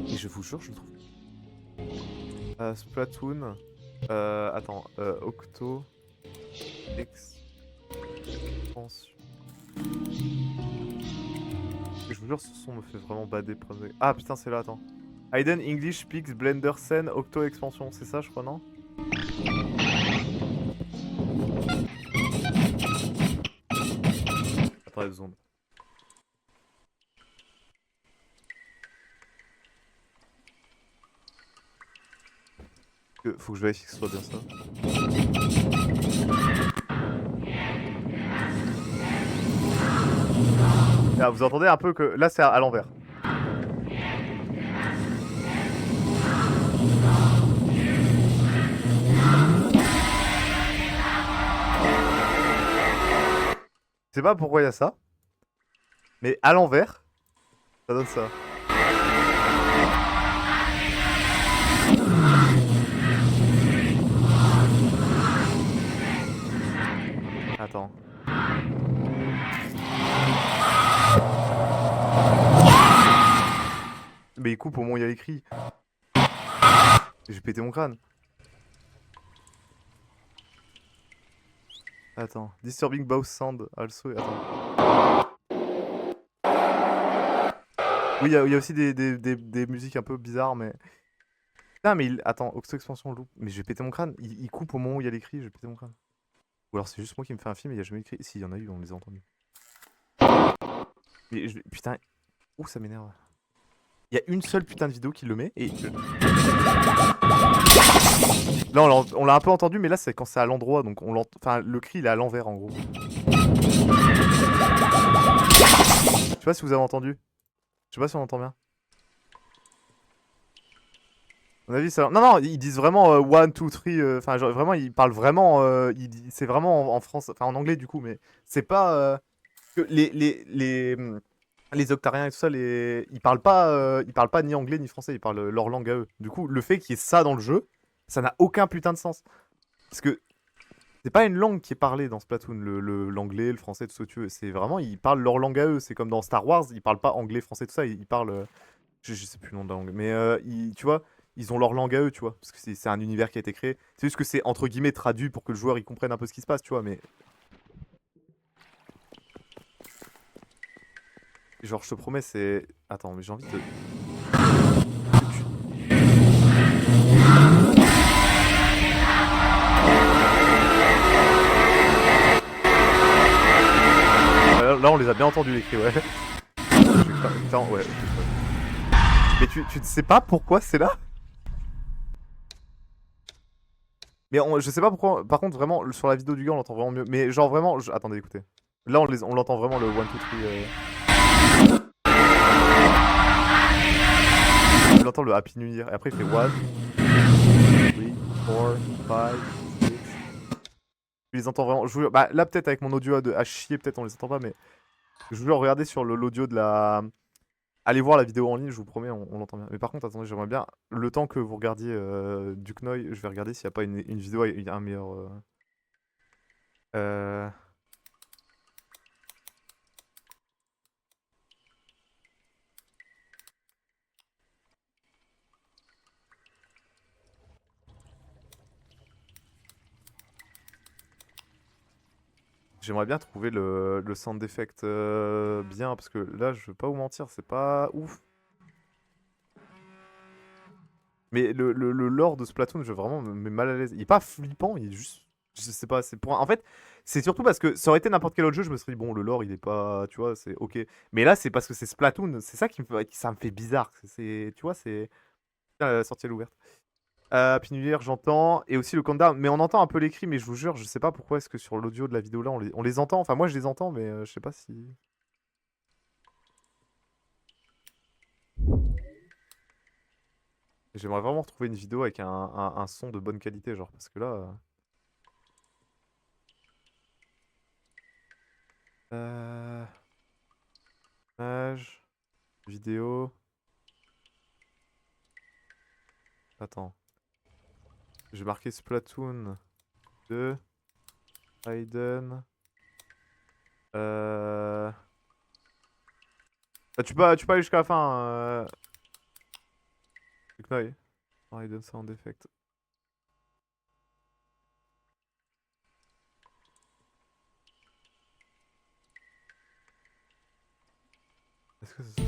Et je vous jure, je le trouve. Splatoon. Attends, Octo. Expansion. Je vous jure, ce son me fait vraiment bader. Ah putain, c'est là, attends. Hidden English Speaks Blender Scene Octo Expansion, c'est ça, je crois, non? Attendez 2 secondes. Faut que je vérifie que ce soit bien ça. Ah, vous entendez un peu que... Là, c'est à l'envers. Je sais pas pourquoi il y a ça. Mais à l'envers, ça donne ça. Attends. Mais il coupe au moment où il y a écrit. J'ai pété mon crâne. Attends. Disturbing Bow Sound also. Attends. Oui, il y a aussi des musiques un peu bizarres, mais... Putain, mais il... Attends, Octo Expansion Loop. Mais j'ai pété mon crâne. Il coupe au moment où il y a l'écrit, j'ai pété mon crâne. Ou alors c'est juste moi qui me fais un film et il n'y a jamais écrit. Si, il y en a eu, on les a entendus. Mais putain... Ouh, ça m'énerve. Il y a une seule putain de vidéo qui le met et... Là, on l'a un peu entendu, mais là, c'est quand c'est à l'endroit, donc on l'entend... Enfin, le cri, il est à l'envers, en gros. Je sais pas si vous avez entendu. Je sais pas si on entend bien. mon avis, ça... Non, non, ils disent vraiment 1, 2, 3. Enfin, genre, vraiment, ils parlent vraiment. C'est vraiment en France, enfin en anglais du coup, mais c'est pas. Que les Octariens et tout ça, ils parlent pas ni anglais ni français, ils parlent leur langue à eux. Du coup, le fait qu'il y ait ça dans le jeu, ça n'a aucun putain de sens. Parce que c'est pas une langue qui est parlée dans Splatoon, l'anglais, le français, tout ce que tu veux. C'est vraiment, ils parlent leur langue à eux. C'est comme dans Star Wars, ils parlent pas anglais, français, tout ça, ils parlent. Je sais plus le nom de la langue, mais tu vois, ils ont leur langue à eux, tu vois. Parce que c'est un univers qui a été créé. C'est juste que c'est entre guillemets traduit pour que le joueur il comprenne un peu ce qui se passe, tu vois, mais. Genre, je te promets, c'est. Attends, mais j'ai envie de. Là, on les a bien entendus, les cris, ouais. Ouais. Mais tu ne sais pas pourquoi c'est là? Mais je sais pas pourquoi. Par contre, vraiment, sur la vidéo du gars, on l'entend vraiment mieux. Mais genre, vraiment. Attendez, écoutez. Là, on l'entend vraiment le 1, 2, 3. On l'entend le Happy New Year. Et après, il fait 1, 2, 3, 4, 5, 6. Je les entends vraiment. Bah, là, peut-être avec mon audio à chier, peut-être on les entend pas, mais. Je voulais regarder sur l'audio de la. Allez voir la vidéo en ligne, je vous promets, on l'entend bien. Mais par contre, attendez, j'aimerais bien, le temps que vous regardiez du Knoy, je vais regarder s'il n'y a pas une vidéo avec un meilleur. Euh... J'aimerais bien trouver le sound effect bien, parce que là, je veux pas vous mentir, c'est pas ouf. Mais le lore de Splatoon, je vraiment me mets mal à l'aise. Il est pas flippant, il est juste. Je sais pas, c'est pour. En fait, c'est surtout parce que ça aurait été n'importe quel autre jeu, je me serais dit, bon, le lore, il est pas. Tu vois, c'est ok. Mais là, c'est parce que c'est Splatoon, c'est ça ça me fait bizarre. Tu vois, c'est. Putain, la sortie à l'ouverte. Happy New Year, j'entends. Et aussi le countdown. Mais on entend un peu les cris, mais je vous jure, je sais pas pourquoi est-ce que sur l'audio de la vidéo là, on les entend. Enfin, moi, je les entends, mais je sais pas si. J'aimerais vraiment retrouver une vidéo avec un son de bonne qualité, genre, parce que là. Image, vidéo. Attends. J'ai marqué Splatoon 2. Raiden. Ah, tu peux aller jusqu'à la fin. Knoy. Raiden Sound Effect. Est-ce que c'est ça?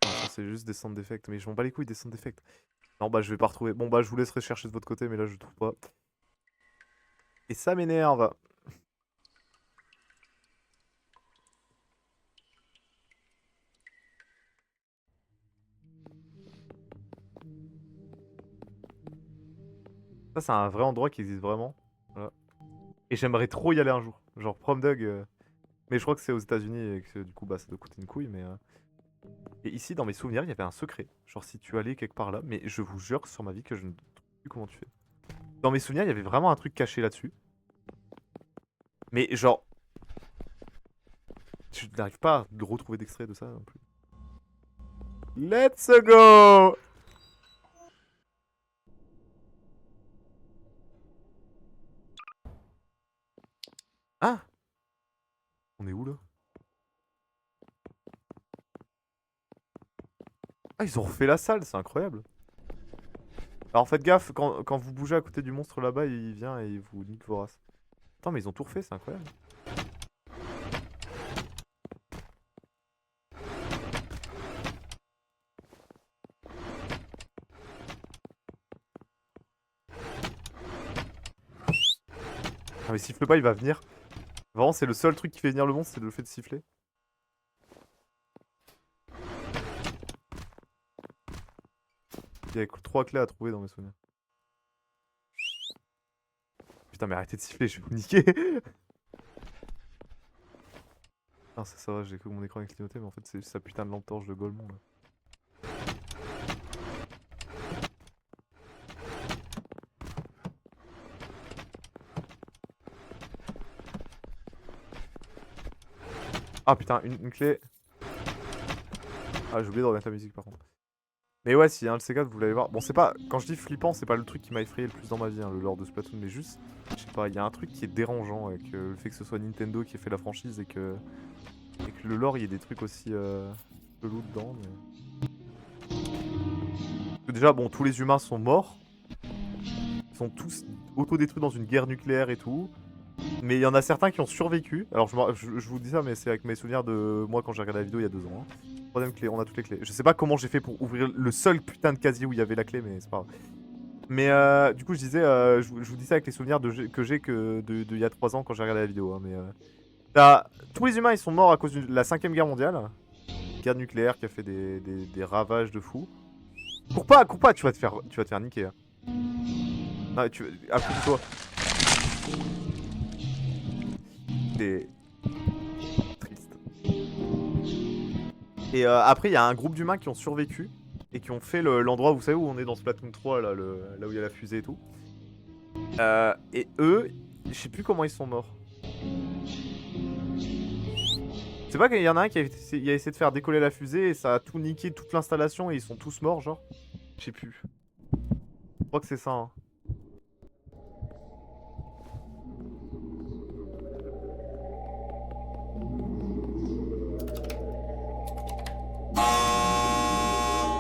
Non, ça c'est juste des sound effects. Mais je m'en bats les couilles des sound effects. Non, bah je vais pas retrouver. Bon, bah je vous laisserai chercher de votre côté, mais là je trouve pas. Et ça m'énerve. Ça, c'est un vrai endroit qui existe vraiment. Voilà. Et j'aimerais trop y aller un jour. Genre Prom Dog. Mais je crois que c'est aux États-Unis et que du coup, bah ça doit coûter une couille. Mais. Et ici, dans mes souvenirs, il y avait un secret. Genre si tu allais quelque part là. Mais je vous jure sur ma vie que je ne trouve plus comment tu fais. Dans mes souvenirs, il y avait vraiment un truc caché là-dessus. Mais genre. Tu n'arrives pas à retrouver d'extrait de ça non plus. Let's go! Ah! On est où là? Ah, ils ont refait la salle, c'est incroyable. Alors faites gaffe, quand vous bougez à côté du monstre là-bas, il vient et il vous nique vos races. Attends, mais ils ont tout refait, c'est incroyable. Ah mais siffle pas, il va venir. Vraiment, c'est le seul truc qui fait venir le monstre, c'est le fait de siffler. Il y a 3 clés à trouver dans mes souvenirs. Putain, mais arrêtez de siffler, je vais vous niquer. Ah, ça va, j'ai cru que mon écran est clignoté, mais en fait, c'est sa putain de lampe torche de Golemon là. Ah putain, une clé. Ah, j'ai oublié de remettre la musique par contre. Mais ouais, si un de ces quatre, vous l'allez voir. Bon, c'est pas. Quand je dis flippant, c'est pas le truc qui m'a effrayé le plus dans ma vie, hein, le lore de Splatoon, mais juste. Je sais pas, il y a un truc qui est dérangeant avec le fait que ce soit Nintendo qui ait fait la franchise et que le lore, il y ait des trucs aussi chelous dedans. Déjà, bon, tous les humains sont morts. Ils sont tous autodétruits dans une guerre nucléaire et tout. Mais il y en a certains qui ont survécu. Alors, je vous dis ça, mais c'est avec mes souvenirs de moi quand j'ai regardé la vidéo il y a 2 ans. Hein. Troisième clé, on a toutes les clés. Je sais pas comment j'ai fait pour ouvrir le seul putain de casier où il y avait la clé, mais c'est pas grave. Mais du coup, je disais, je vous dis ça avec les souvenirs que j'ai il y a 3 ans quand j'ai regardé la vidéo. Hein, mais tous les humains, ils sont morts à cause de la 5ème guerre mondiale. Guerre nucléaire qui a fait des ravages de fou. Cours pas, tu vas te faire niquer. Hein. Ah, appuie-toi. C'est triste. Et après, il y a un groupe d'humains qui ont survécu et qui ont fait l'endroit, vous savez où on est dans Splatoon 3, là, là où il y a la fusée et tout. Et eux, je sais plus comment ils sont morts. C'est pas qu'il y en a un qui a essayé de faire décoller la fusée et ça a tout niqué, toute l'installation et ils sont tous morts, genre. Je sais plus. Je crois que c'est ça, hein.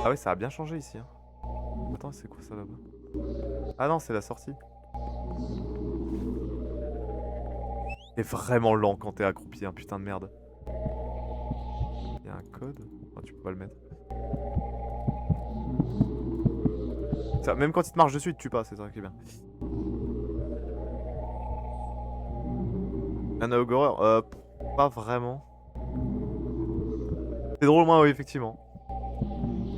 Ah ouais, ça a bien changé ici, hein. Attends, c'est quoi ça là-bas? Ah non, c'est la sortie. C'est vraiment lent quand t'es accroupi, hein, putain de merde. Il y a un code? Oh, tu peux pas le mettre. Ça, même quand il te marche dessus, il te tue pas, c'est ça qui est bien. Un augureur? Pas vraiment. C'est drôle, moi, oui, effectivement.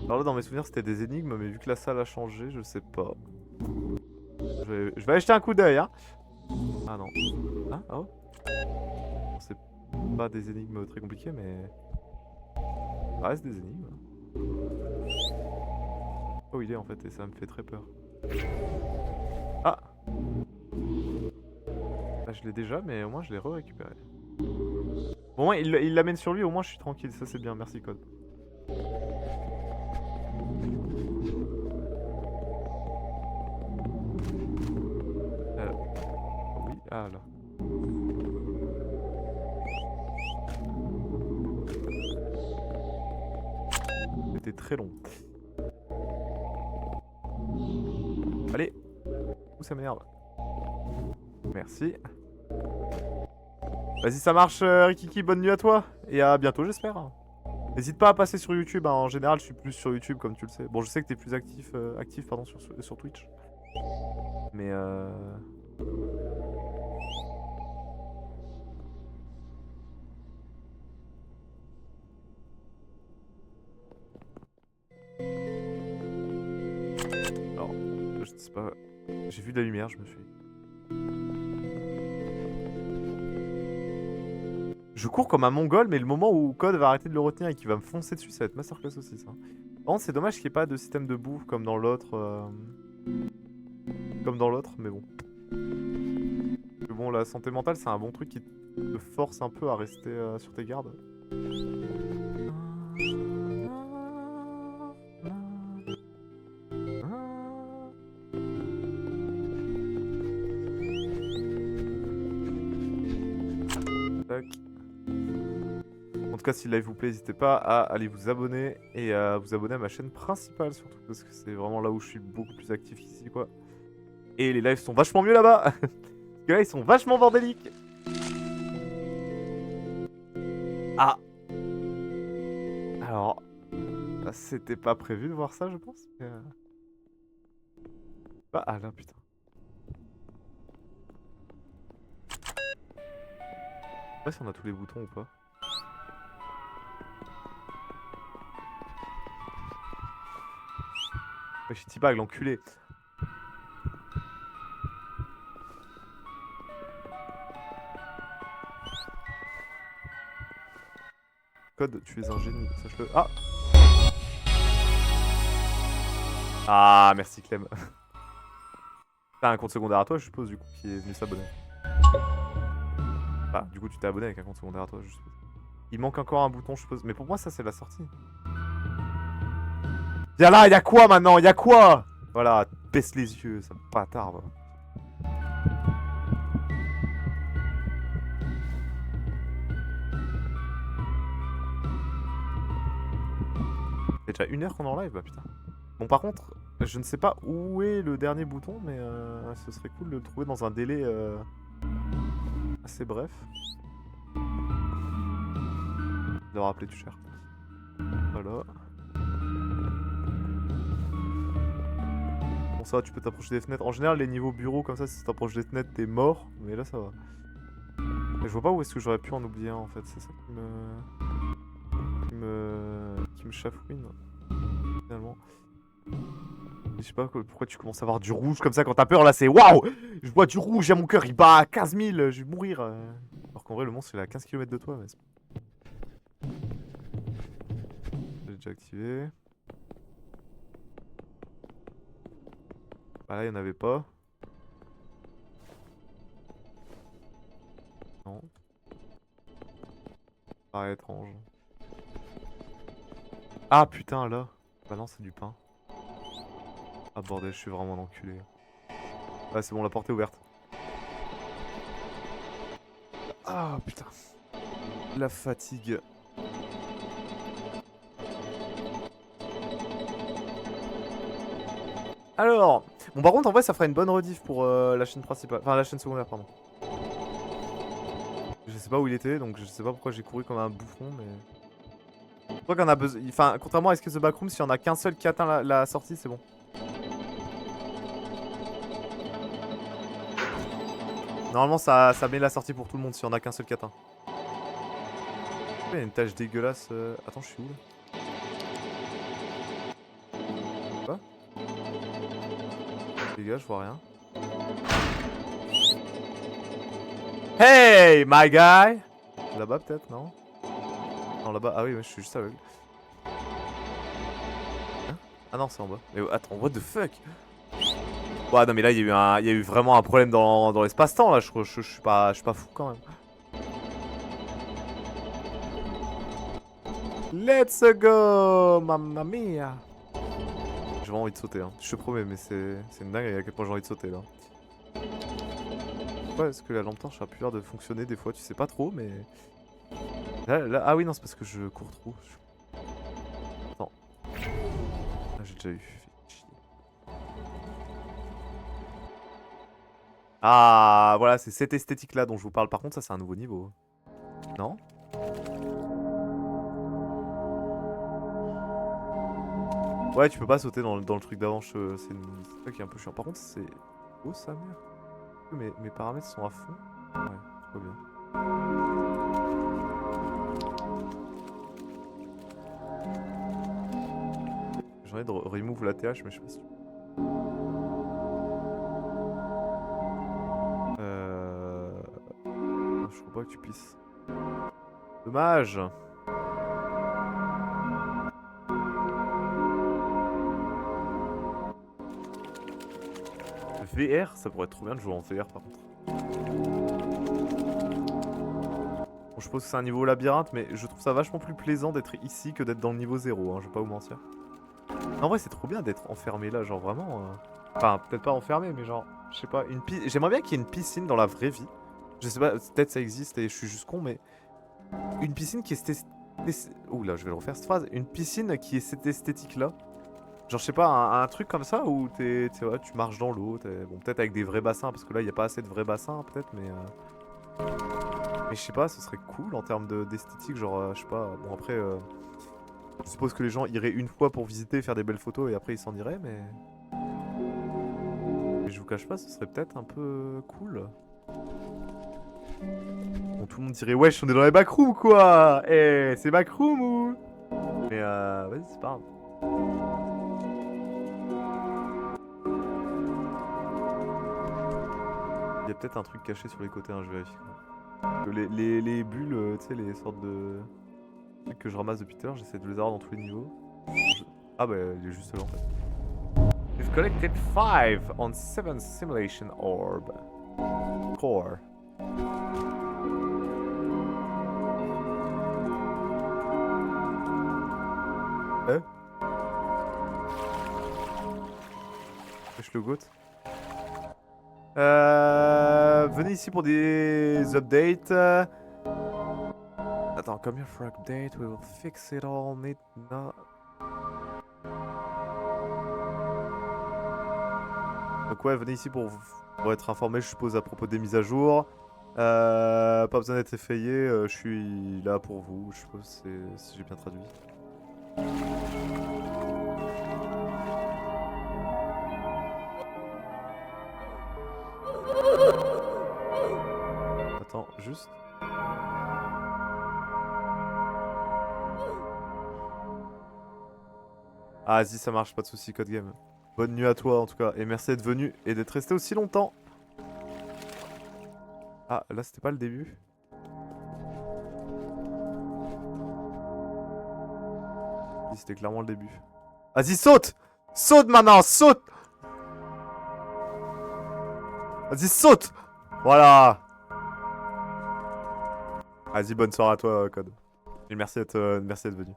Alors là, dans mes souvenirs, c'était des énigmes, mais vu que la salle a changé, je sais pas. Je vais aller jeter un coup d'œil, hein. Ah non. Ah, oh. Bon, c'est pas des énigmes très compliquées, mais... Ça reste des énigmes. Oh, il est en fait, et ça me fait très peur. Ah! Bah, je l'ai déjà, mais au moins je l'ai récupéré. Bon, au moins, il l'amène sur lui, au moins je suis tranquille, ça c'est bien, merci Code. Oui, ah là. C'était très long. Allez! Où ça m'énerve? Merci. Vas-y, ça marche, Rikiki, bonne nuit à toi. Et à bientôt, j'espère. N'hésite pas à passer sur YouTube, hein. En général, je suis plus sur YouTube, comme tu le sais. Bon, je sais que t'es plus actif pardon, sur Twitch. Mais alors, je sais pas... J'ai vu de la lumière, je me suis... Je cours comme un mongol, mais le moment où Code va arrêter de le retenir et qu'il va me foncer dessus, ça va être masterclass aussi, ça. Par contre, c'est dommage qu'il n'y ait pas de système de bouffe comme dans l'autre. Mais bon. Mais bon, la santé mentale, c'est un bon truc qui te force un peu à rester sur tes gardes. Tac. En tout cas, si le live vous plaît, n'hésitez pas à aller vous abonner et à vous abonner à ma chaîne principale surtout parce que c'est vraiment là où je suis beaucoup plus actif ici, quoi. Et les lives sont vachement mieux là-bas. Parce que là, ils sont vachement bordéliques. Ah. Alors, c'était pas prévu de voir ça, je pense. Mais ah là, putain. Je sais pas si on a tous les boutons ou pas. Ouais, je suis T-Bag, l'enculé. Code, tu es un génie, sache-le. Ah! Ah, merci Clem. T'as un compte secondaire à toi, je suppose, du coup, qui est venu s'abonner. Bah, du coup, tu t'es abonné avec un compte secondaire à toi, je suppose. Il manque encore un bouton, je suppose. Mais pour moi, ça, c'est la sortie. Viens là, y'a quoi maintenant? Y'a quoi? Voilà, baisse les yeux, ça bâtard, va. C'est déjà 1 heure qu'on est en live, bah putain. Bon, par contre, je ne sais pas où est le dernier bouton, mais ce serait cool de le trouver dans un délai assez bref. De rappeler, tu cher. Voilà. Bon, ça va, tu peux t'approcher des fenêtres. En général, les niveaux bureaux comme ça, si tu t'approches des fenêtres, t'es mort. Mais là, ça va. Mais je vois pas où est-ce que j'aurais pu en oublier un, en fait. C'est ça qui me chafouine. Finalement. Je sais pas pourquoi tu commences à avoir du rouge comme ça quand t'as peur. Là, c'est waouh! Je vois du rouge, mon cœur il bat à 15 000. Je vais mourir. Alors qu'en vrai, le monstre il est à 15 km de toi. Mais j'ai déjà activé. Bah là, il y en avait pas. Non. Ça paraît étrange. Ah putain, là. Bah non, c'est du pain. Ah bordel, je suis vraiment un enculé. Ah, c'est bon, la porte est ouverte. Ah putain. La fatigue. Alors, bon par contre en vrai ça fera une bonne rediff pour la chaîne principale, enfin la chaîne secondaire pardon. Je sais pas où il était donc je sais pas pourquoi j'ai couru comme un bouffon mais... Je crois qu'on a besoin, enfin contrairement à Escape the Backroom, s'il y en a qu'un seul qui atteint la sortie c'est bon. Normalement ça met la sortie pour tout le monde s'il y en a qu'un seul qui atteint. Il y a une tache dégueulasse, attends je suis où là? Quoi? Les gars je vois rien. Hey, my guy! Là-bas peut-être, non? Non, là-bas, ah oui, je suis juste aveugle. Hein? Ah non, c'est en bas. Mais attends, what the fuck? Ouais, non, mais là, il y a eu vraiment un problème dans l'espace-temps, là. Je suis pas fou quand même. Let's go, mamma mia! J'ai vraiment envie de sauter, hein. Je te promets, mais c'est une dingue à quel point j'ai envie de sauter là. Pourquoi est-ce que la lampe torche a pu l'air de fonctionner des fois? Tu sais pas trop, mais... Là, ah oui, non, c'est parce que je cours trop. Attends. Ah, j'ai déjà eu. Ah, voilà, c'est cette esthétique-là dont je vous parle. Par contre, ça, c'est un nouveau niveau. Non? Ouais, tu peux pas sauter dans le truc d'avant. C'est ça qui est un peu chiant. Par contre, c'est... Oh, sa mère. Mes paramètres sont à fond. Ouais, trop bien. J'ai envie de remove la TH, mais je sais pas si... Je crois pas que tu puisses. Dommage. VR, ça pourrait être trop bien de jouer en VR par contre. Bon, je suppose que c'est un niveau labyrinthe, mais je trouve ça vachement plus plaisant d'être ici que d'être dans le niveau 0, hein, je vais pas vous mentir. En vrai, c'est trop bien d'être enfermé là, genre vraiment... Enfin, peut-être pas enfermé, mais genre, je sais pas, j'aimerais bien qu'il y ait une piscine dans la vraie vie. Je sais pas, peut-être ça existe et je suis juste con, mais... Une piscine qui est... Ouh là, je vais le refaire cette phrase. Une piscine qui est cette esthétique-là. Genre, je sais pas, un truc comme ça où tu marches dans l'eau. Bon, peut-être avec des vrais bassins, parce que là, il n'y a pas assez de vrais bassins, peut-être, mais... Mais je sais pas, ce serait cool en termes d'esthétique. Genre, je sais pas, bon, après... Je suppose que les gens iraient une fois pour visiter, faire des belles photos, et après, ils s'en iraient, mais... Mais je vous cache pas, ce serait peut-être un peu cool. Bon, tout le monde dirait, wesh, on est dans les backrooms, quoi! Eh, c'est backroom ou... Mais vas-y, c'est pas grave. Il y a peut-être un truc caché sur les côtés, hein, je vérifie. Les bulles, tu sais, les sortes de... Que je ramasse depuis tout à l'heure, j'essaie de les avoir dans tous les niveaux. Ah bah il est juste là en fait. We've collected 5 on 7 simulation orb. Core. Je le goûte. Venez ici pour des updates. Attends, come here for update, we will fix it all. Donc ouais, venez ici pour être informé, je suppose, à propos des mises à jour. Pas besoin d'être effrayé, je suis là pour vous, je suppose, si j'ai bien traduit. Attends, juste. Ah, vas-y, ça marche, pas de soucis, Code Game. Bonne nuit à toi en tout cas, et merci d'être venu et d'être resté aussi longtemps. Ah, là c'était pas le début. C'était clairement le début. Vas-y, saute! Saute maintenant, saute! Vas-y, saute! Voilà! Vas-y, bonne soirée à toi, Code. Et merci d'être venu.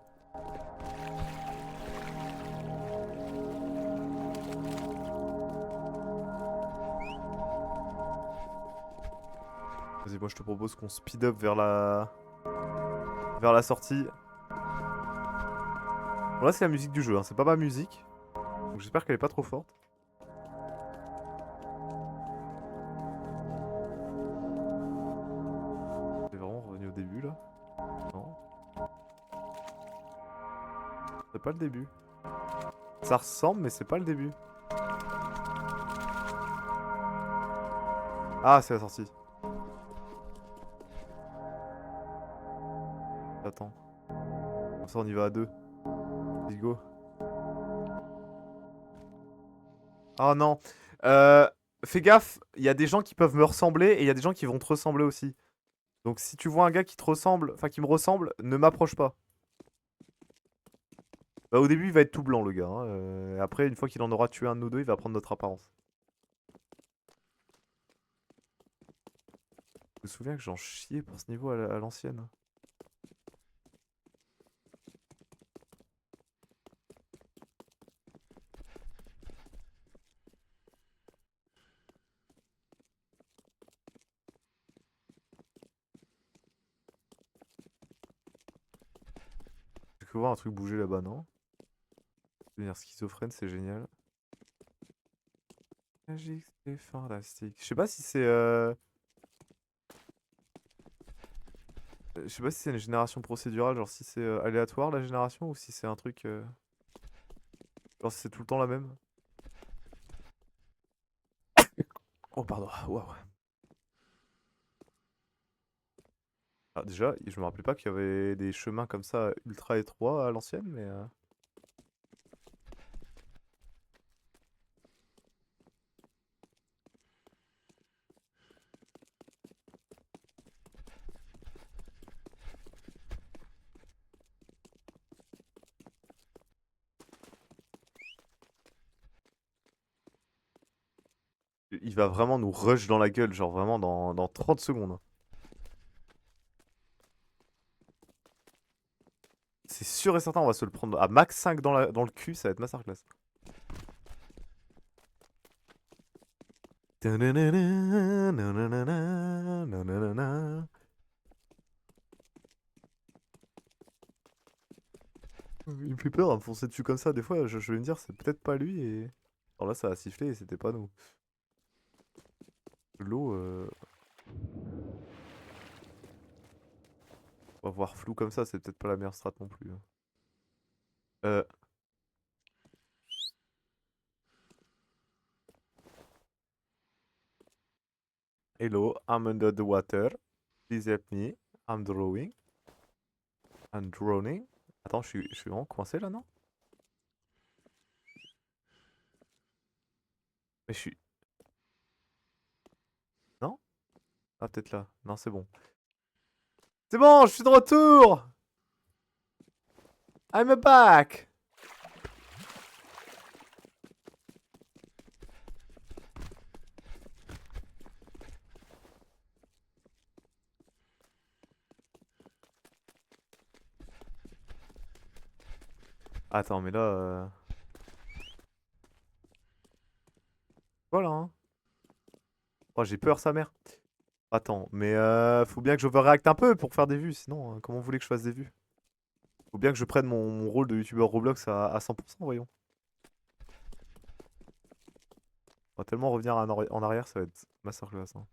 Vas-y, moi je te propose qu'on speed up vers la sortie. Bon, là c'est la musique du jeu, hein. C'est pas ma musique. Donc j'espère qu'elle est pas trop forte. C'est vraiment revenu au début là. Non. C'est pas le début. Ça ressemble, mais c'est pas le début. Ah, c'est la sortie. Attends. Comme ça on y va à deux. Let's go. Oh non. Fais gaffe, il y a des gens qui peuvent me ressembler et il y a des gens qui vont te ressembler aussi. Donc si tu vois un gars qui te ressemble, enfin qui me ressemble, ne m'approche pas. Bah au début il va être tout blanc le gars, hein. Après une fois qu'il en aura tué un de nous deux, il va prendre notre apparence. Je me souviens que j'en chiais pour ce niveau à l'ancienne. J'ai cru voir un truc bouger là-bas, non? Devenir schizophrène, c'est génial. Magique, c'est fantastique. Je sais pas si c'est... Je sais pas si c'est une génération procédurale, genre si c'est aléatoire la génération ou si c'est un truc... Genre si c'est tout le temps la même. Oh pardon, waouh. Ah, déjà, je me rappelais pas qu'il y avait des chemins comme ça ultra étroits à l'ancienne, mais... Il va vraiment nous rush dans la gueule, genre vraiment dans 30 secondes. C'est sûr et certain, on va se le prendre à max 5 dans le cul, ça va être masterclass. Il me fait peur à me foncer dessus comme ça, des fois je vais me dire c'est peut-être pas lui et... Alors là ça a sifflé et c'était pas nous. L'eau... On va voir flou comme ça, c'est peut-être pas la meilleure strat non plus, hein. Hello, I'm under the water. Please help me. I'm drawing. I'm drowning. Attends, je suis vraiment coincé là, non? Mais je suis... Non? Ah, peut-être là. Non, c'est bon. C'est bon, je suis de retour! I'm back. Attends, mais là... Voilà, hein. Oh, j'ai peur, sa mère. Attends, mais faut bien que j'overreact un peu pour faire des vues, sinon, comment vous voulez que je fasse des vues? Faut bien que je prenne mon rôle de youtubeur Roblox à 100%, voyons. On va tellement revenir en arrière, ça va être masterclass, hein.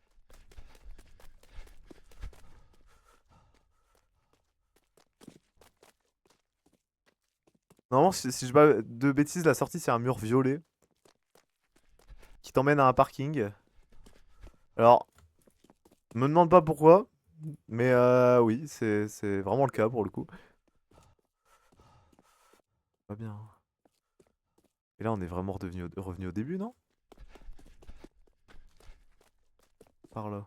Normalement, si je bats de bêtises, la sortie c'est un mur violet qui t'emmène à un parking. Alors, me demande pas pourquoi, mais oui, c'est vraiment le cas pour le coup. Pas bien. Et là, on est vraiment revenu au début, non? Par là.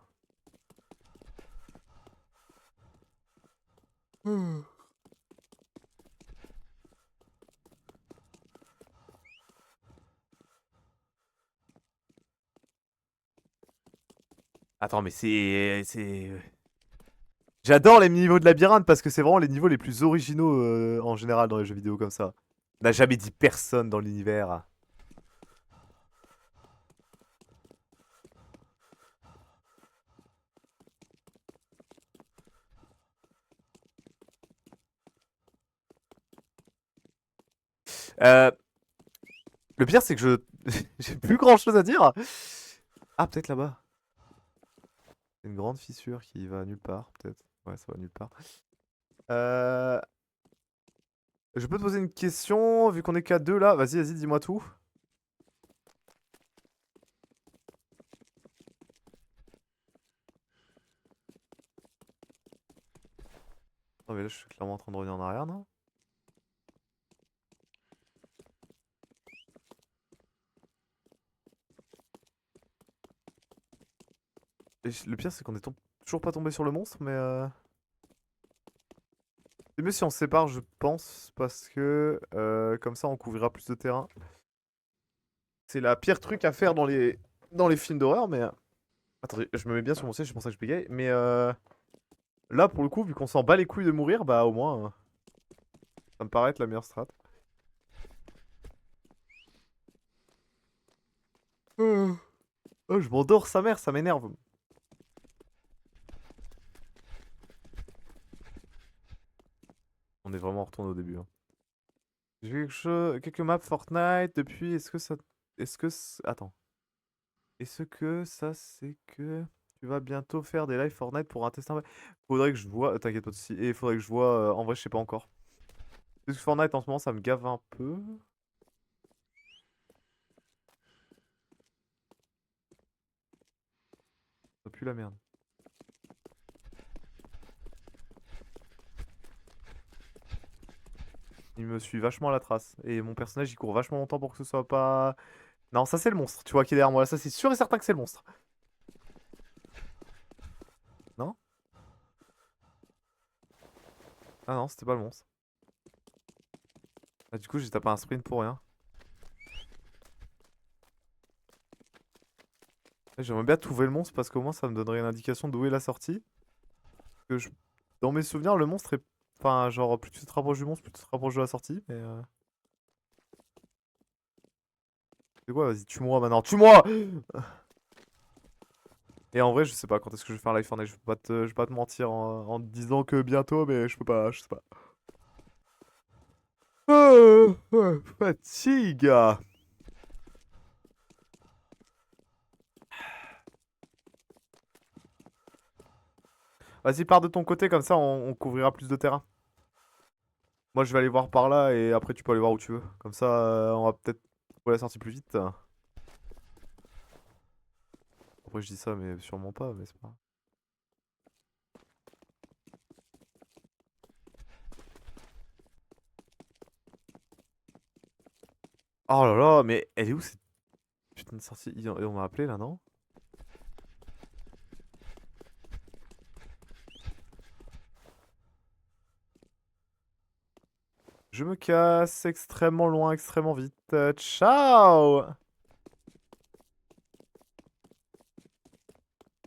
Attends, mais c'est... J'adore les niveaux de labyrinthe parce que c'est vraiment les niveaux les plus originaux en général dans les jeux vidéo comme ça. On n'a jamais dit personne dans l'univers. Euh, le pire, c'est que je... j'ai plus grand chose à dire. Ah, peut-être là-bas. C'est une grande fissure qui va nulle part, peut-être. Ouais, ça va nulle part. Euh... Je peux te poser une question, vu qu'on est qu'à deux là. Vas-y, dis-moi tout. Non, mais là, je suis clairement en train de revenir en arrière, non? Et le pire, c'est qu'on est toujours pas tombé sur le monstre, mais... C'est mieux si on se sépare, je pense, parce que comme ça, on couvrira plus de terrain. C'est la pire truc à faire dans les films d'horreur, mais... Attendez, je me mets bien sur mon siège, c'est pour ça que je bégaye. Mais là, pour le coup, vu qu'on s'en bat les couilles de mourir, bah au moins, ça me paraît être la meilleure strat. Oh, je m'endors, sa mère, ça m'énerve. On est vraiment retourné au début, hein. J'ai vu quelques maps Fortnite depuis, est-ce que ça... Attends. Est-ce que ça, c'est que... Tu vas bientôt faire des lives Fortnite pour un test un peu. Faudrait que je vois... T'inquiète pas de soucis. Et faudrait que je vois... En vrai, je sais pas encore. Parce que Fortnite, en ce moment, ça me gave un peu. Ça pue la merde. Il me suit vachement à la trace. Et mon personnage, il court vachement longtemps pour que ce soit pas... Non, ça, c'est le monstre. Tu vois qui est derrière moi. Ça, c'est sûr et certain que c'est le monstre. Non? Ah non, c'était pas le monstre. Ah, du coup, j'ai tapé un sprint pour rien. J'aimerais bien trouver le monstre parce qu'au moins ça me donnerait une indication d'où est la sortie. Parce que dans mes souvenirs, le monstre est... Enfin, genre, plus tu te rapproches du monstre, plus tu te rapproches de la sortie. Mais... C'est quoi? Vas-y, tue-moi maintenant. Tue-moi! Et en vrai, je sais pas quand est-ce que je vais faire un live Fortnite. Je vais pas te mentir en te disant que bientôt, mais je peux pas, je sais pas. Fatigue! Vas-y, pars de ton côté, comme ça on couvrira plus de terrain. Moi, je vais aller voir par là et après, tu peux aller voir où tu veux. Comme ça, on va peut-être trouver la sortie plus vite. Après, je dis ça, mais sûrement pas, mais c'est pas grave. Oh là là, mais elle est où cette putain de sortie? On m'a appelé là, non? Je me casse extrêmement loin, extrêmement vite. Ciao!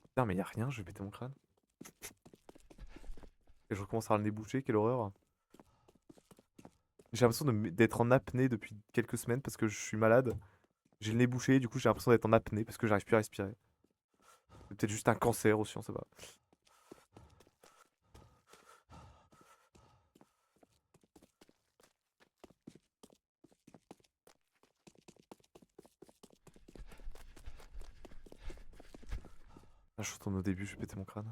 Putain, mais y'a rien, je vais péter mon crâne. Et je recommence à avoir le nez bouché, quelle horreur. J'ai l'impression d'être en apnée depuis quelques semaines parce que je suis malade. J'ai le nez bouché, du coup j'ai l'impression d'être en apnée parce que j'arrive plus à respirer. C'est peut-être juste un cancer aussi, on sait pas. Là, je retourne au début, je vais péter mon crâne.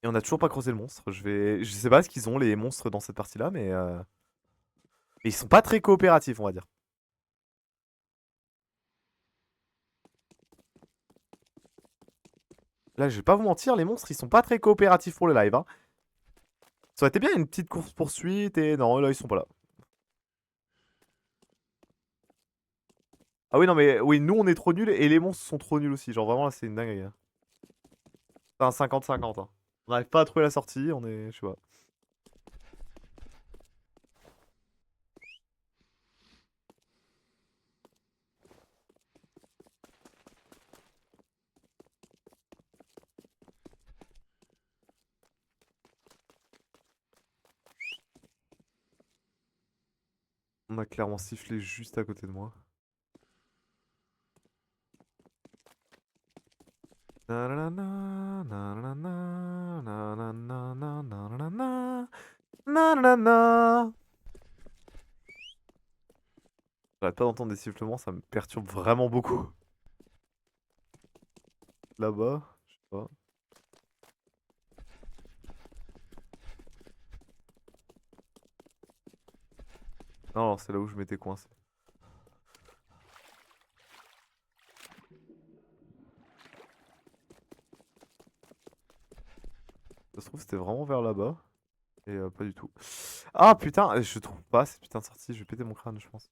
Et on a toujours pas creusé le monstre. Je sais pas ce qu'ils ont les monstres dans cette partie-là, mais et ils sont pas très coopératifs, on va dire. Là, je vais pas vous mentir, les monstres, ils sont pas très coopératifs pour le live, hein. Ça aurait été bien une petite course-poursuite et non, là, ils sont pas là. Ah oui, non, mais oui, nous, on est trop nuls et les monstres sont trop nuls aussi. Genre, vraiment, là, c'est une dinguerie, hein. C'est un 50-50, hein. On n'arrive pas à trouver la sortie, on est... Je sais pas. On a clairement sifflé juste à côté de moi. Nanana, nanana, nanana, nanana, nanana. J'arrête pas d'entendre des sifflements, ça me perturbe vraiment beaucoup. Là-bas, je sais pas. Non, c'est là où je m'étais coincé. Ça se trouve, c'était vraiment vers là-bas. Et pas du tout. Ah putain, je trouve pas cette putain de sortie, je vais péter mon crâne, je pense.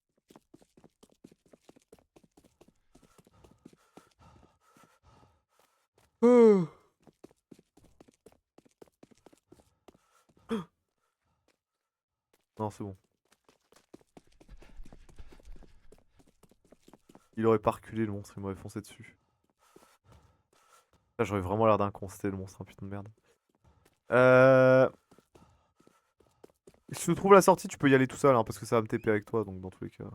Oh. Non, c'est bon. Il aurait pas reculé le monstre, il m'aurait foncé dessus. Là, j'aurais vraiment l'air d'un con, c'était le monstre, un putain de merde. Si tu trouves la sortie, tu peux y aller tout seul, hein, parce que ça va me TP avec toi, donc dans tous les cas.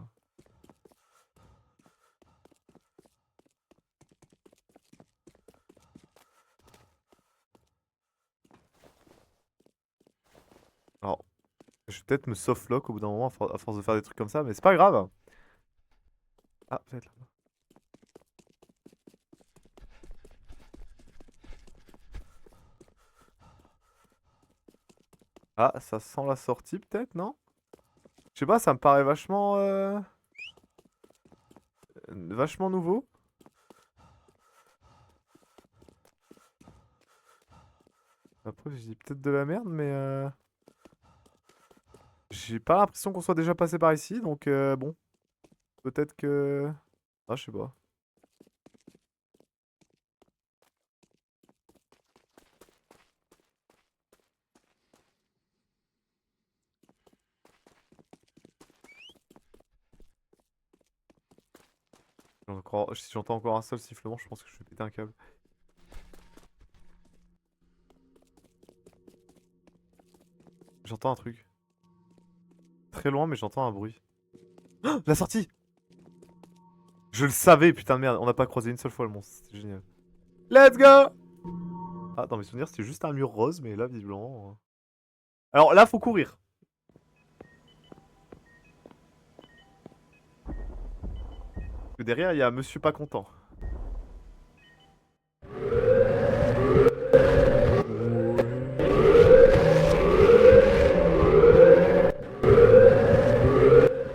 Alors, je vais peut-être me softlock au bout d'un moment à force de faire des trucs comme ça, mais c'est pas grave. Ah, peut-être là-bas. Ah, ça sent la sortie peut-être, non? Je sais pas, ça me paraît vachement nouveau. Après, je dis peut-être de la merde, mais j'ai pas l'impression qu'on soit déjà passé par ici, donc bon. Peut-être que... Ah, je sais pas. Si j'entends encore un seul sifflement, je pense que je vais péter un câble. J'entends un truc. Très loin, mais j'entends un bruit. Oh, la sortie! Je le savais, putain de merde. On n'a pas croisé une seule fois le monstre. C'était génial. Let's go! Ah, dans mes souvenirs, c'était juste un mur rose, mais là, visiblement... Alors là, faut courir. Parce que derrière, il y a Monsieur pas content.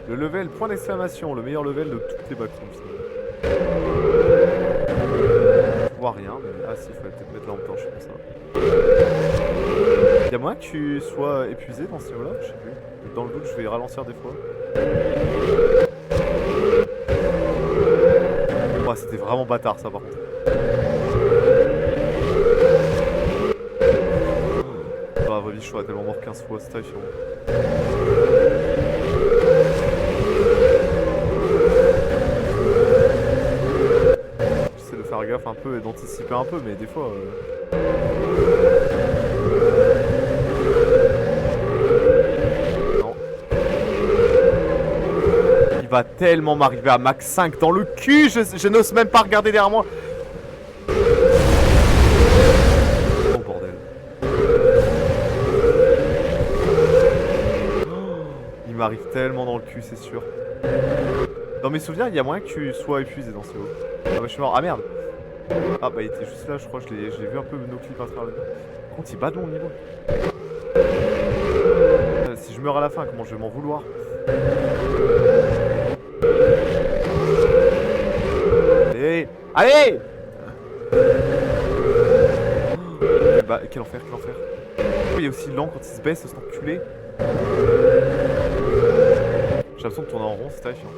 Le level, point d'exclamation, le meilleur level de toutes les backrooms. Je vois rien, mais... Ah si, il fallait peut-être mettre la lampe torche pour ça. Y'a moyen que tu sois épuisé dans ce niveau-là? Je sais plus. Dans le doute, je vais ralentir des fois. Ouais, c'était vraiment bâtard ça par contre. je serais tellement mort 15 fois, c'est terrifiant. J'essaie de faire gaffe un peu et d'anticiper un peu, mais des fois... Non. Il va tellement m'arriver à max 5 dans le cul, je n'ose même pas regarder derrière moi. Oh bordel. Il m'arrive tellement dans le cul, c'est sûr. Dans mes souvenirs, il y a moyen que tu sois épuisé dans ce haut. Ah bah je suis mort. Ah merde. Ah bah il était juste là, je crois, je l'ai vu un peu nos clips à travers le... Par contre il bat de mon niveau. Si je meurs à la fin, comment je vais m'en vouloir? Allez. Allez. Bah quel enfer, quel enfer. Il y a aussi lent quand il se baisse, cet enculé. J'ai l'impression de tourner en rond, c'est terrifiant.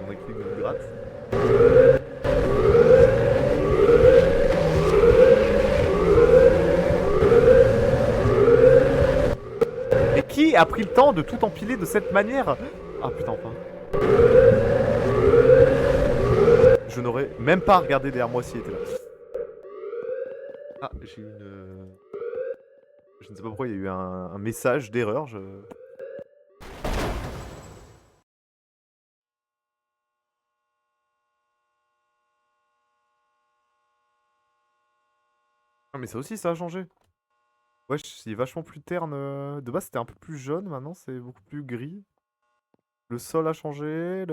Mon équilibre me gratte. Et qui a pris le temps de tout empiler de cette manière? Ah putain, enfin. Je n'aurais même pas regardé derrière moi s'il était là. Ah, j'ai eu une... Je ne sais pas pourquoi il y a eu un message d'erreur, Ah mais ça aussi ça a changé. Ouais, c'est vachement plus terne. De base c'était un peu plus jaune, maintenant c'est beaucoup plus gris. Le sol a changé,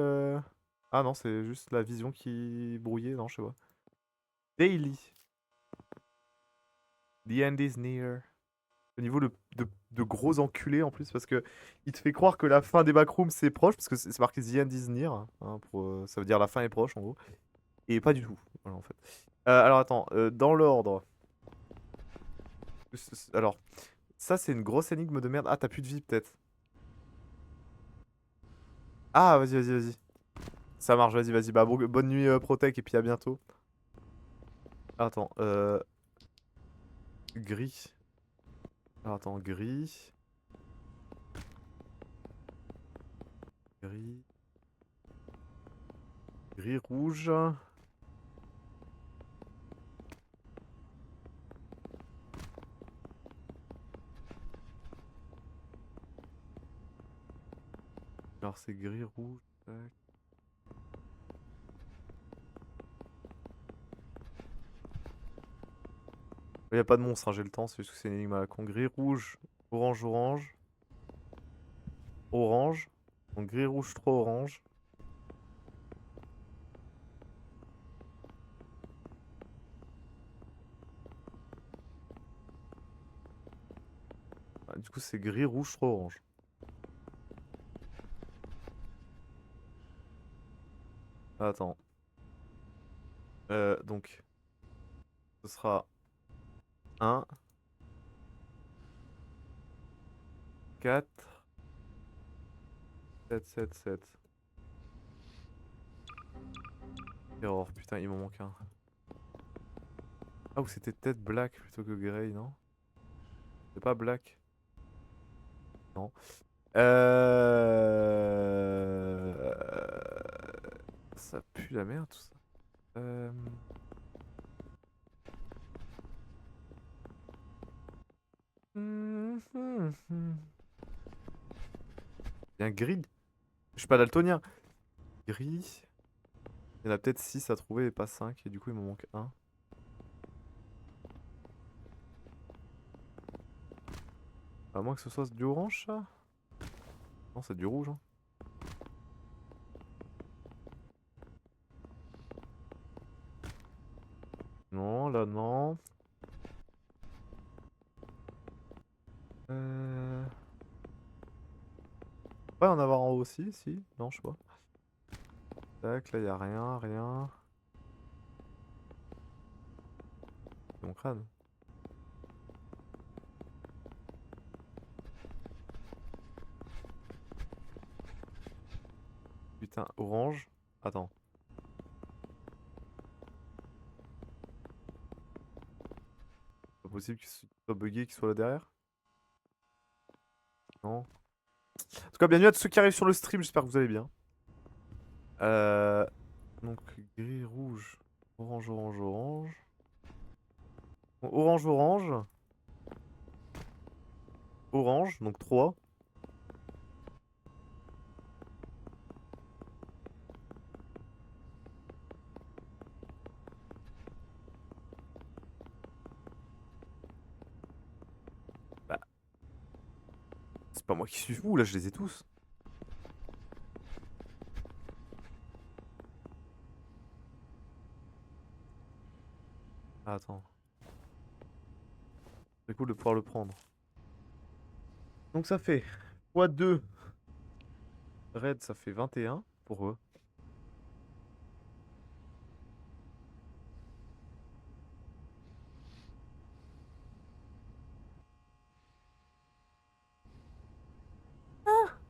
Ah non, c'est juste la vision qui brouillait, non, je sais pas. Daily. The end is near. Au niveau de gros enculés en plus, parce que il te fait croire que la fin des backrooms c'est proche, parce que c'est marqué The end is near, hein, ça veut dire la fin est proche en gros. Et pas du tout, voilà, en fait. Alors attends, dans l'ordre. Alors, ça c'est une grosse énigme de merde. Ah, t'as plus de vie peut-être. Ah, vas-y, vas-y, vas-y. Ça marche, vas-y, vas-y. Bah, bonne nuit, Protec, et puis à bientôt. Attends, gris. Alors, attends, gris. Gris. Gris, rouge. Alors, c'est gris, rouge. Tac. Il n'y a pas de monstre, hein, j'ai le temps, c'est juste que c'est une énigme à la con. Gris, rouge, orange, orange. Orange. Donc gris, rouge, 3 orange. Ah, du coup, c'est gris, rouge, 3 orange. Attends. Donc, ce sera 1, 4, 7, 7, 7. Error, putain, il m'en manque un. Ah, ou c'était peut-être black plutôt que grey, non? C'est pas black. Non. Ça pue la merde tout ça. Il y a un gris. Je suis pas daltonien. Gris. Il y en a peut-être 6 à trouver et pas 5. Et du coup, il m'en manque un. À moins que ce soit du orange, ça? Non, c'est du rouge. Hein. Non, là, non. Ouais, en avoir en haut aussi, si. Non, je sais pas. Tac, là, y a rien, rien. C'est mon crâne. Putain, orange. Attends. Pas possible qu'il soit bugué, qu'il soit là derrière? Non. En tout cas, bienvenue à tous ceux qui arrivent sur le stream, j'espère que vous allez bien. Donc, gris, rouge, orange, orange, orange. Bon, orange, orange. Orange, donc 3. Bah, c'est pas moi qui suis fou, là je les ai tous. Ah, attends. C'est cool de pouvoir le prendre. Donc ça fait x2. Red, ça fait 21 pour eux.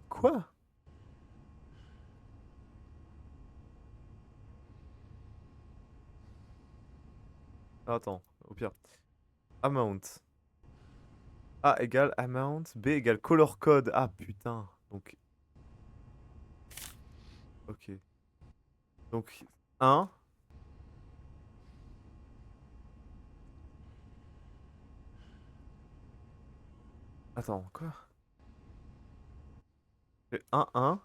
Quoi? Ah, attends, au pire. Amount. A égale amount, B égale color code. Ah putain. Donc. Ok. Donc 1. Attends, quoi? C'est 1, 1.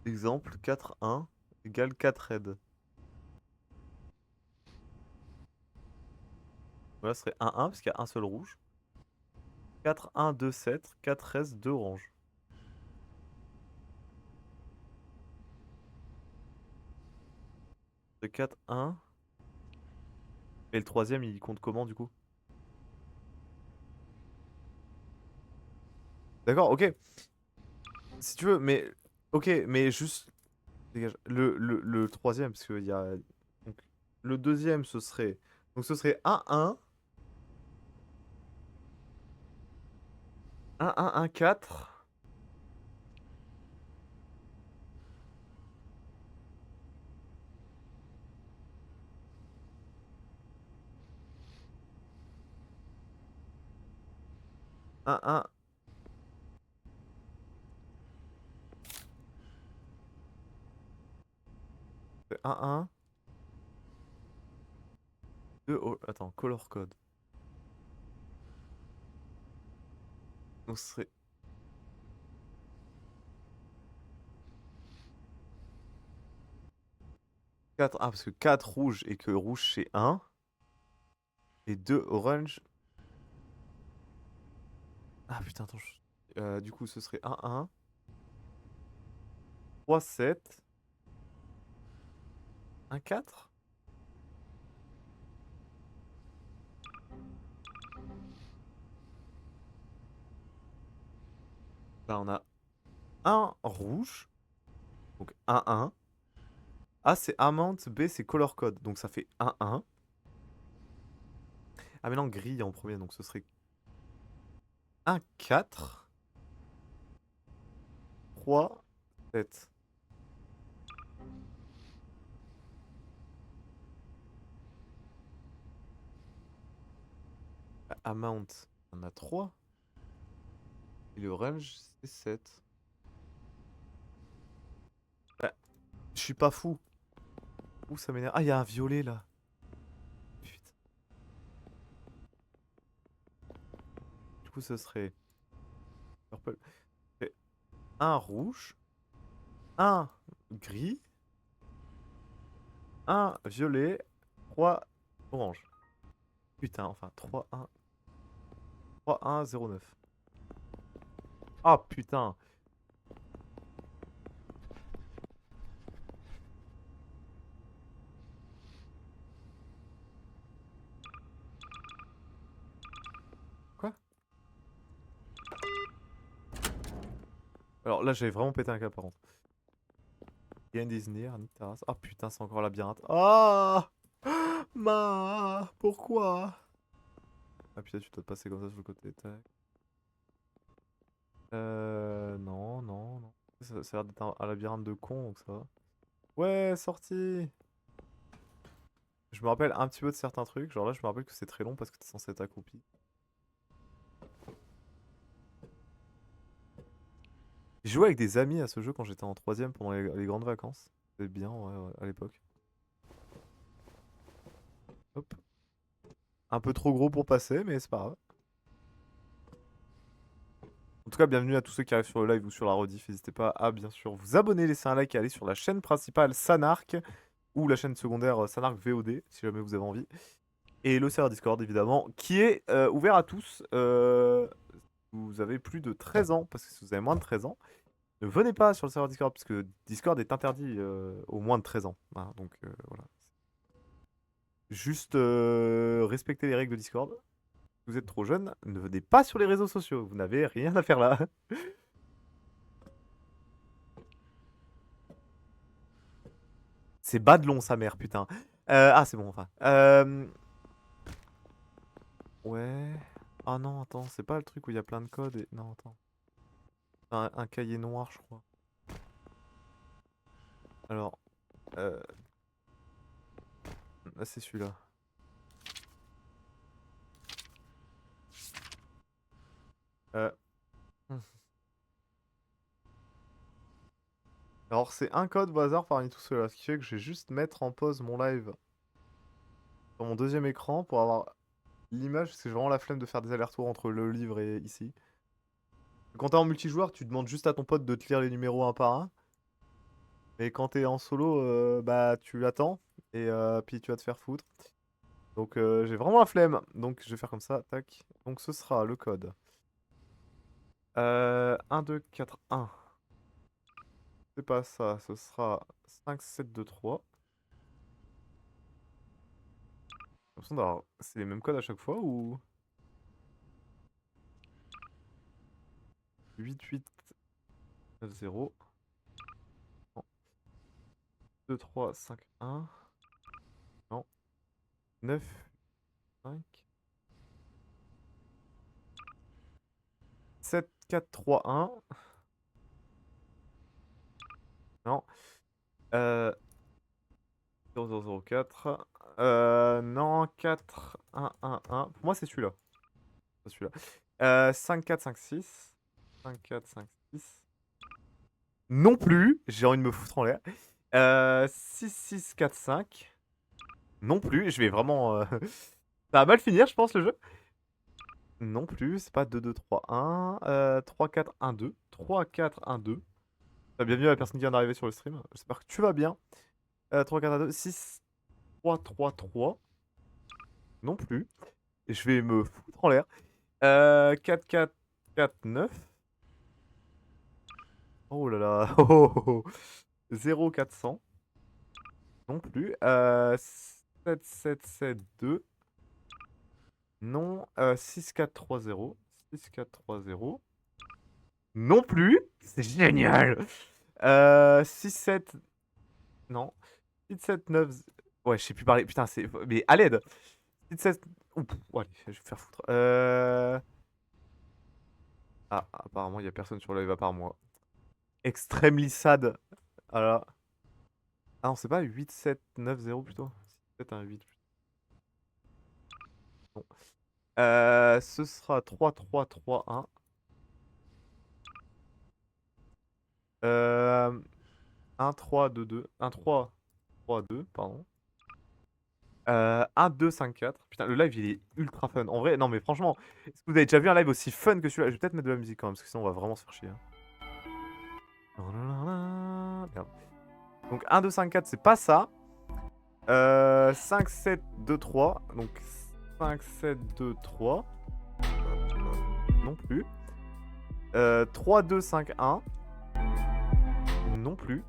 Exemple, 4, 1 égale 4 red. Voilà, ce serait 1, 1 parce qu'il y a un seul rouge. 4, 1, 2, 7. 4 res, 2 orange. C'est 4, 1. Et le troisième, il compte comment du coup? D'accord, ok. Si tu veux, mais. Ok, mais juste. Dégage. Le troisième, parce qu'il y a. Donc, le deuxième, ce serait. Donc ce serait 1, 1. 1, 1, 1, 4. Un, un, 1, 1. 2. Attends, color code. Donc ce serait 4. Ah, parce que 4 rouge et que rouge c'est 1. Et 2 orange. Ah putain, attends. Du coup, ce serait 1, 1. 3, 7. 1, 4. Là, on a 1 rouge. Donc 1, 1. A, c'est amount. B, c'est color code. Donc ça fait 1, 1. Ah, mais non, gris en premier. Donc ce serait 1, 4. 3, 7. Amount, on a 3. Et le range, c'est 7. Bah, je suis pas fou. Ouh, ça m'énerve. Ah, il y a un violet là. Putain. Du coup, ce serait purple. Et un rouge. Un gris. Un violet. 3 orange. Putain, enfin 3, 1. 3, 1, 0, 9. Ah putain. Quoi? Alors là, j'avais vraiment pété un câble par contre. Gain Disney, Nitaras. Ah putain, c'est encore labyrinthe. Ah! Pourquoi? Ah putain, tu dois te passer comme ça sur le côté. Tac. Non, non, non. Ça a l'air d'être un labyrinthe de con, donc ça va. Ouais, sorti! Je me rappelle un petit peu de certains trucs. Genre là, je me rappelle que c'est très long parce que t'es censé être accroupi. J'ai joué avec des amis à ce jeu quand j'étais en 3ème pendant les grandes vacances. C'était bien, ouais, à l'époque. Hop. Un peu trop gros pour passer, mais c'est pas grave. En tout cas, bienvenue à tous ceux qui arrivent sur le live ou sur la rediff. N'hésitez pas à, bien sûr, vous abonner, laisser un like et aller sur la chaîne principale Sanark ou la chaîne secondaire Sanark VOD, si jamais vous avez envie. Et le serveur Discord, évidemment, qui est ouvert à tous. Vous avez plus de 13 ans, parce que si vous avez moins de 13 ans, ne venez pas sur le serveur Discord, parce que Discord est interdit aux moins de 13 ans. Voilà, donc voilà. Juste respectez les règles de Discord. Si vous êtes trop jeune, ne venez pas sur les réseaux sociaux. Vous n'avez rien à faire là. C'est Badlon, sa mère, putain. Ah, c'est bon, enfin. Ouais. Ah non, attends, c'est pas le truc où il y a plein de codes et... Non, attends. Un cahier noir, je crois. Alors... c'est celui-là. Alors, c'est un code au hasard parmi tous ceux-là. Ce qui fait que je vais juste mettre en pause mon live sur mon deuxième écran pour avoir l'image. Parce que j'ai vraiment la flemme de faire des allers-retours entre le livre et ici. Quand t'es en multijoueur, tu demandes juste à ton pote de te lire les numéros un par un. Et quand t'es en solo, bah tu attends. Et puis tu vas te faire foutre. Donc j'ai vraiment la flemme. Donc je vais faire comme ça. Tac. Donc ce sera le code. 1, 2, 4, 1. C'est pas ça. Ce sera 5, 7, 2, 3. J'ai l'impression d'avoir... C'est les mêmes codes à chaque fois ou... 8, 8, 9, 0. Non. 2, 3, 5, 1. Non. 9, 5. 7, 4, 3, 1. Non. 0, 0, 0, 4. Non, 4, 1, 1, 1. Pour moi, c'est celui-là. C'est celui-là. 5, 4, 5, 6. 5, 4, 5, 6. Non plus. J'ai envie de me foutre en l'air. 6, 6, 4, 5. Non plus. Je vais vraiment... Ça va mal finir, je pense, le jeu. Non plus. C'est pas 2, 2, 3, 1. 3, 4, 1, 2. 3, 4, 1, 2. Bienvenue à la personne qui vient d'arriver sur le stream. J'espère que tu vas bien. 3, 4, 1, 2. 6, 3, 3, 3. Non plus. Et je vais me foutre en l'air. 4, 4, 4, 9. Oh là là. 0, 400. Non plus. 7, 7, 7, 2. Non. 6, 4, 3, 0. 6, 4, 3, 0. Non plus. C'est génial. 6, 7... Non. 6, 7, 9... Ouais, je sais plus parler. Putain, c'est... Mais à l'aide. 6, 7... Ouh, allez, je vais me faire foutre. Ah, apparemment, il n'y a personne sur le live à part moi. Extremely sad. Voilà. Ah non, c'est pas 8, 7, 9, 0 plutôt. C'est peut-être un 8. Bon. Ce sera 3, 3, 3, 1. 1, 3, 2, 2. 1, 3, 3, 2, pardon. 1, 2, 5, 4. Putain, le live, il est ultra fun. En vrai, non, mais franchement, est-ce que vous avez déjà vu un live aussi fun que celui-là? Je vais peut-être mettre de la musique quand même, parce que sinon, on va vraiment se faire chier. Merde. Donc, 1, 2, 5, 4, c'est pas ça. 5, 7, 2, 3. Donc, 5, 7, 2, 3. Non plus. 3, 2, 5, 1. Non plus.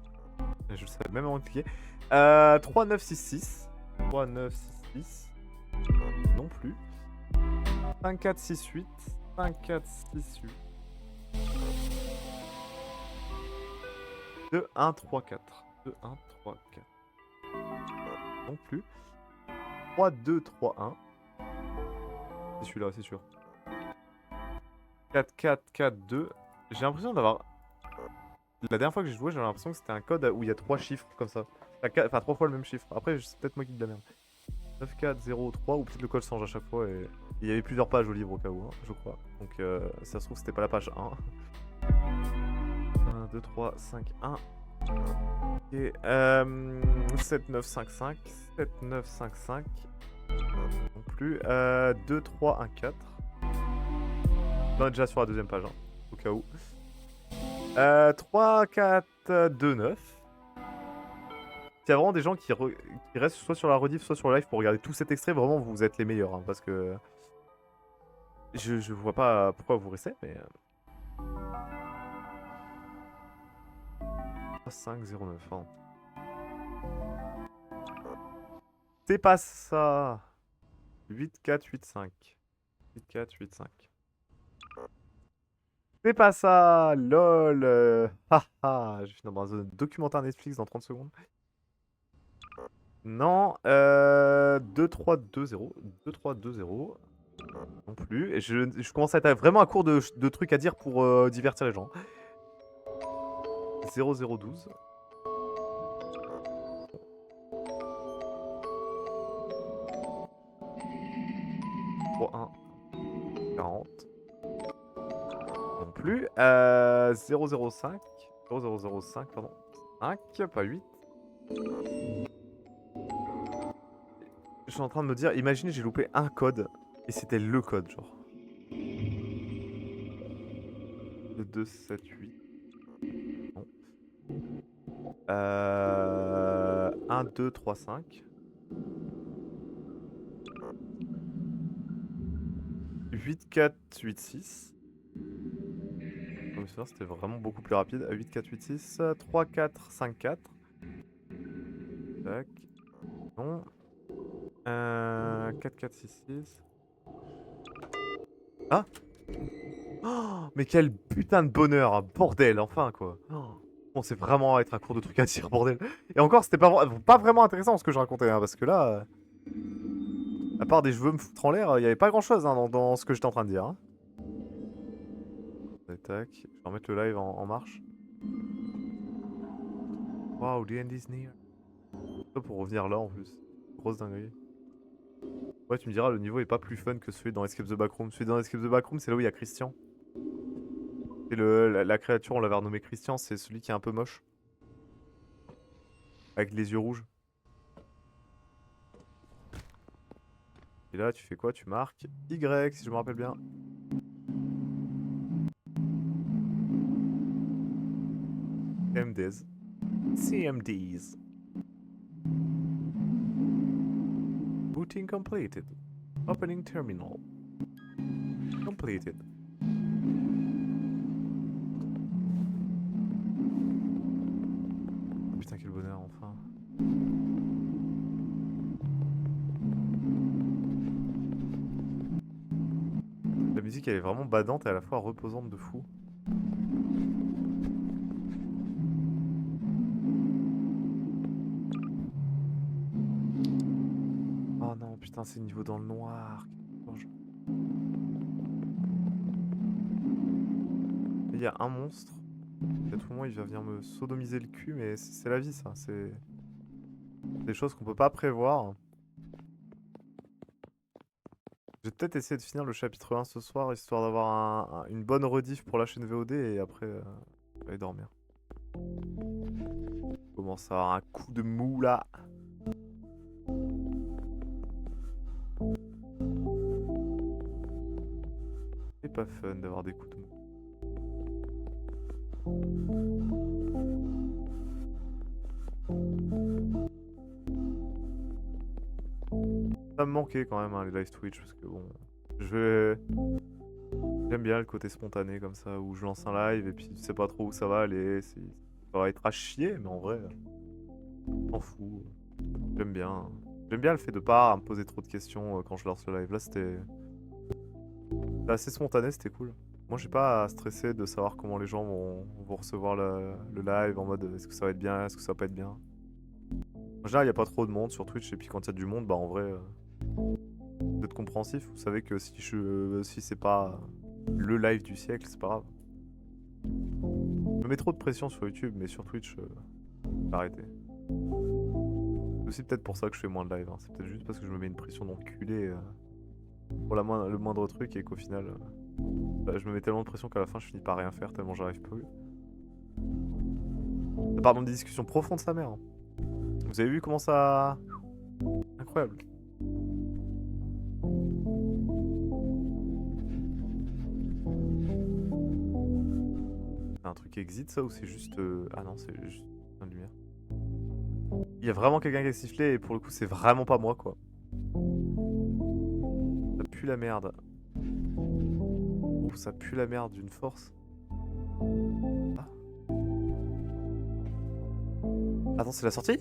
Je sais même en cliquer. 3, 9, 6, 6. 3, 9, 6, 6. Non plus. 5, 4, 6, 8. 5, 4, 6, 8. 2, 1, 3, 4. 2, 1, 3, 4. Non plus. 3, 2, 3, 1. C'est celui-là, c'est sûr. 4, 4, 4, 2. J'ai l'impression d'avoir... La dernière fois que j'ai joué, j'avais l'impression que c'était un code où il y a 3 chiffres comme ça. Enfin, 3 fois le même chiffre. Après, c'est peut-être moi qui dis de la merde. 9403 ou peut-être le code change à chaque fois et il y avait plusieurs pages au livre au cas où, hein, je crois. Donc si ça se trouve c'était pas la page 1. 1, 2, 3, 5, 1. Ok, 7955, 7955. Non plus. 2, 3, 1, 4. On est déjà sur la deuxième page, hein, au cas où. 3, 4, 2, 9. S'il y a vraiment des gens qui restent soit sur la rediff, soit sur le live pour regarder tout cet extrait, vraiment vous êtes les meilleurs, hein, parce que je vois pas pourquoi vous restez, mais 509. Hein. C'est pas ça. 8, 4, 8, 5. 8, 4, 8, 5. C'est pas ça, lol. Haha, je vais finir dans un documentaire Netflix dans 30 secondes. Non, 2, 3, 2, 0. 2, 3, 2, 0. Non plus. Et je commence à être vraiment à court de trucs à dire pour divertir les gens. 0, 0, 12. 3, 1. 40. Non plus. 0, 0, 5. 0, 0, 0, 5, pardon. 5, pas 8. Je suis en train de me dire, imaginez j'ai loupé un code et c'était le code genre. 2, 7, 8. Non. 1, 2, 3, 5. 8, 4, 8, 6. Comme ça, c'était vraiment beaucoup plus rapide. 8, 4, 8, 6. 3, 4, 5, 4. Tac. Non. 4, 4, 6, 6. Ah oh, mais quel putain de bonheur, bordel, enfin quoi. Oh, on sait vraiment être à court de trucs à dire, bordel. Et encore, c'était pas vraiment intéressant ce que je racontais, hein, parce que là, à part des je veux me foutre en l'air, il y avait pas grand chose hein, dans ce que j'étais en train de dire. Hein. Tac, je vais remettre le live en marche. Waouh, the end is near. Pour revenir là en plus. Grosse dinguerie. Ouais, tu me diras, le niveau est pas plus fun que celui dans Escape the Backroom. Celui dans Escape the Backroom, c'est là où il y a Christian. Et la créature, on l'avait renommé Christian, c'est celui qui est un peu moche. Avec les yeux rouges. Et là, tu fais quoi? Tu marques Y, si je me rappelle bien. CMDs. CMDs. Booting completed. Opening terminal. Completed. Putain, quel bonheur, enfin. La musique, elle est vraiment badante et à la fois reposante de fou. Oh non, putain, c'est niveau dans le noir. Il y a un monstre. À tout moment, il va venir me sodomiser le cul, mais c'est la vie, ça. C'est des choses qu'on peut pas prévoir. Je vais peut-être essayer de finir le chapitre 1 ce soir, histoire d'avoir une bonne rediff pour la chaîne VOD, et après, aller dormir. Je commence à avoir un coup de mou, là. C'est pas fun d'avoir des coups de mou. Ça me manquait quand même, hein, les live Twitch, parce que bon... J'aime bien le côté spontané comme ça, où je lance un live et puis tu sais pas trop où ça va aller, ça va être à chier, mais en vrai, m'en fous. J'aime bien. J'aime bien le fait de pas me poser trop de questions quand je lance le live. Là, c'était assez spontané, c'était cool. Moi, j'ai pas à stresser de savoir comment les gens vont recevoir le live, en mode est-ce que ça va être bien, est-ce que ça va pas être bien. En général, il n'y a pas trop de monde sur Twitch, et puis quand il y a du monde, bah en vrai, vous êtes compréhensif. Vous savez que si c'est pas le live du siècle, c'est pas grave. Je me mets trop de pression sur YouTube, mais sur Twitch, j'ai arrêté. aussi peut-être pour ça que je fais moins de live. Hein. C'est peut-être juste parce que je me mets une pression d'enculé pour le moindre truc et qu'au final, bah, je me mets tellement de pression qu'à la fin je finis par rien faire tellement j'arrive plus. Ça part dans des discussions profondes sa mère. Hein. Vous avez vu comment ça... Incroyable. C'est un truc exit ça ou c'est juste... Ah non, c'est juste une lumière. Il y a vraiment quelqu'un qui a sifflé et pour le coup c'est vraiment pas moi quoi. Ça pue la merde. Oh, ça pue la merde d'une force. Ah. Attends, c'est la sortie?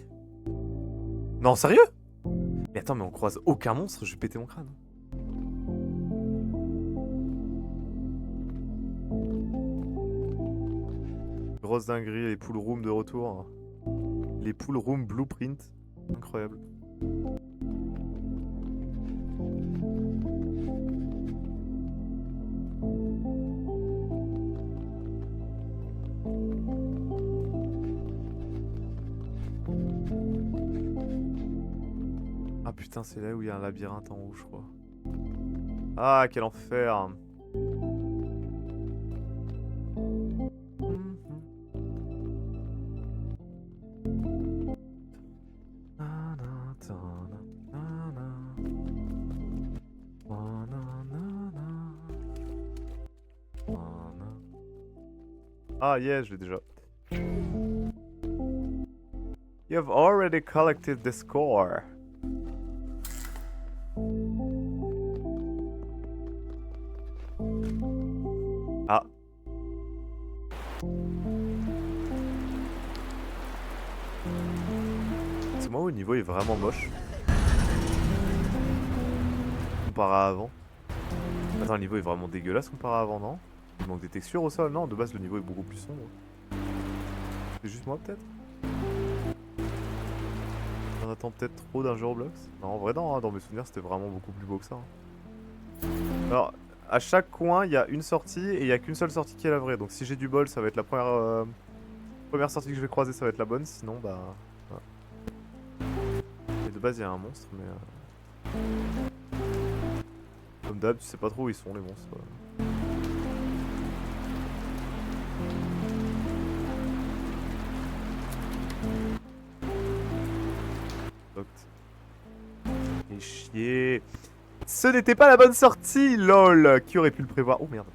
Non, sérieux? Mais attends, mais on croise aucun monstre, je vais péter mon crâne. Grosse dinguerie, les pool rooms de retour. Les pool rooms blueprint. Incroyable. Ah putain, c'est là où il y a un labyrinthe en haut, je crois. Ah, quel enfer. Ah yes, je l'ai déjà. You have already collected the score. Ah. C'est moi où le niveau est vraiment moche. Comparé à avant. Attends, le niveau est vraiment dégueulasse comparé à avant, non? Il manque des textures au sol, non? De base, le niveau est beaucoup plus sombre. C'est juste moi, peut-être? On attend peut-être trop d'un jeu Roblox? Non, en vrai, non, hein, dans mes souvenirs, c'était vraiment beaucoup plus beau que ça. Hein. Alors, à chaque coin, il y a une sortie et il n'y a qu'une seule sortie qui est la vraie. Donc, si j'ai du bol, ça va être la première sortie que je vais croiser, ça va être la bonne. Sinon, bah. Voilà. Et de base, il y a un monstre, mais. Comme d'hab, tu sais pas trop où ils sont, les monstres. Et chier. Ce n'était pas la bonne sortie, lol. Qui aurait pu le prévoir? Oh merde.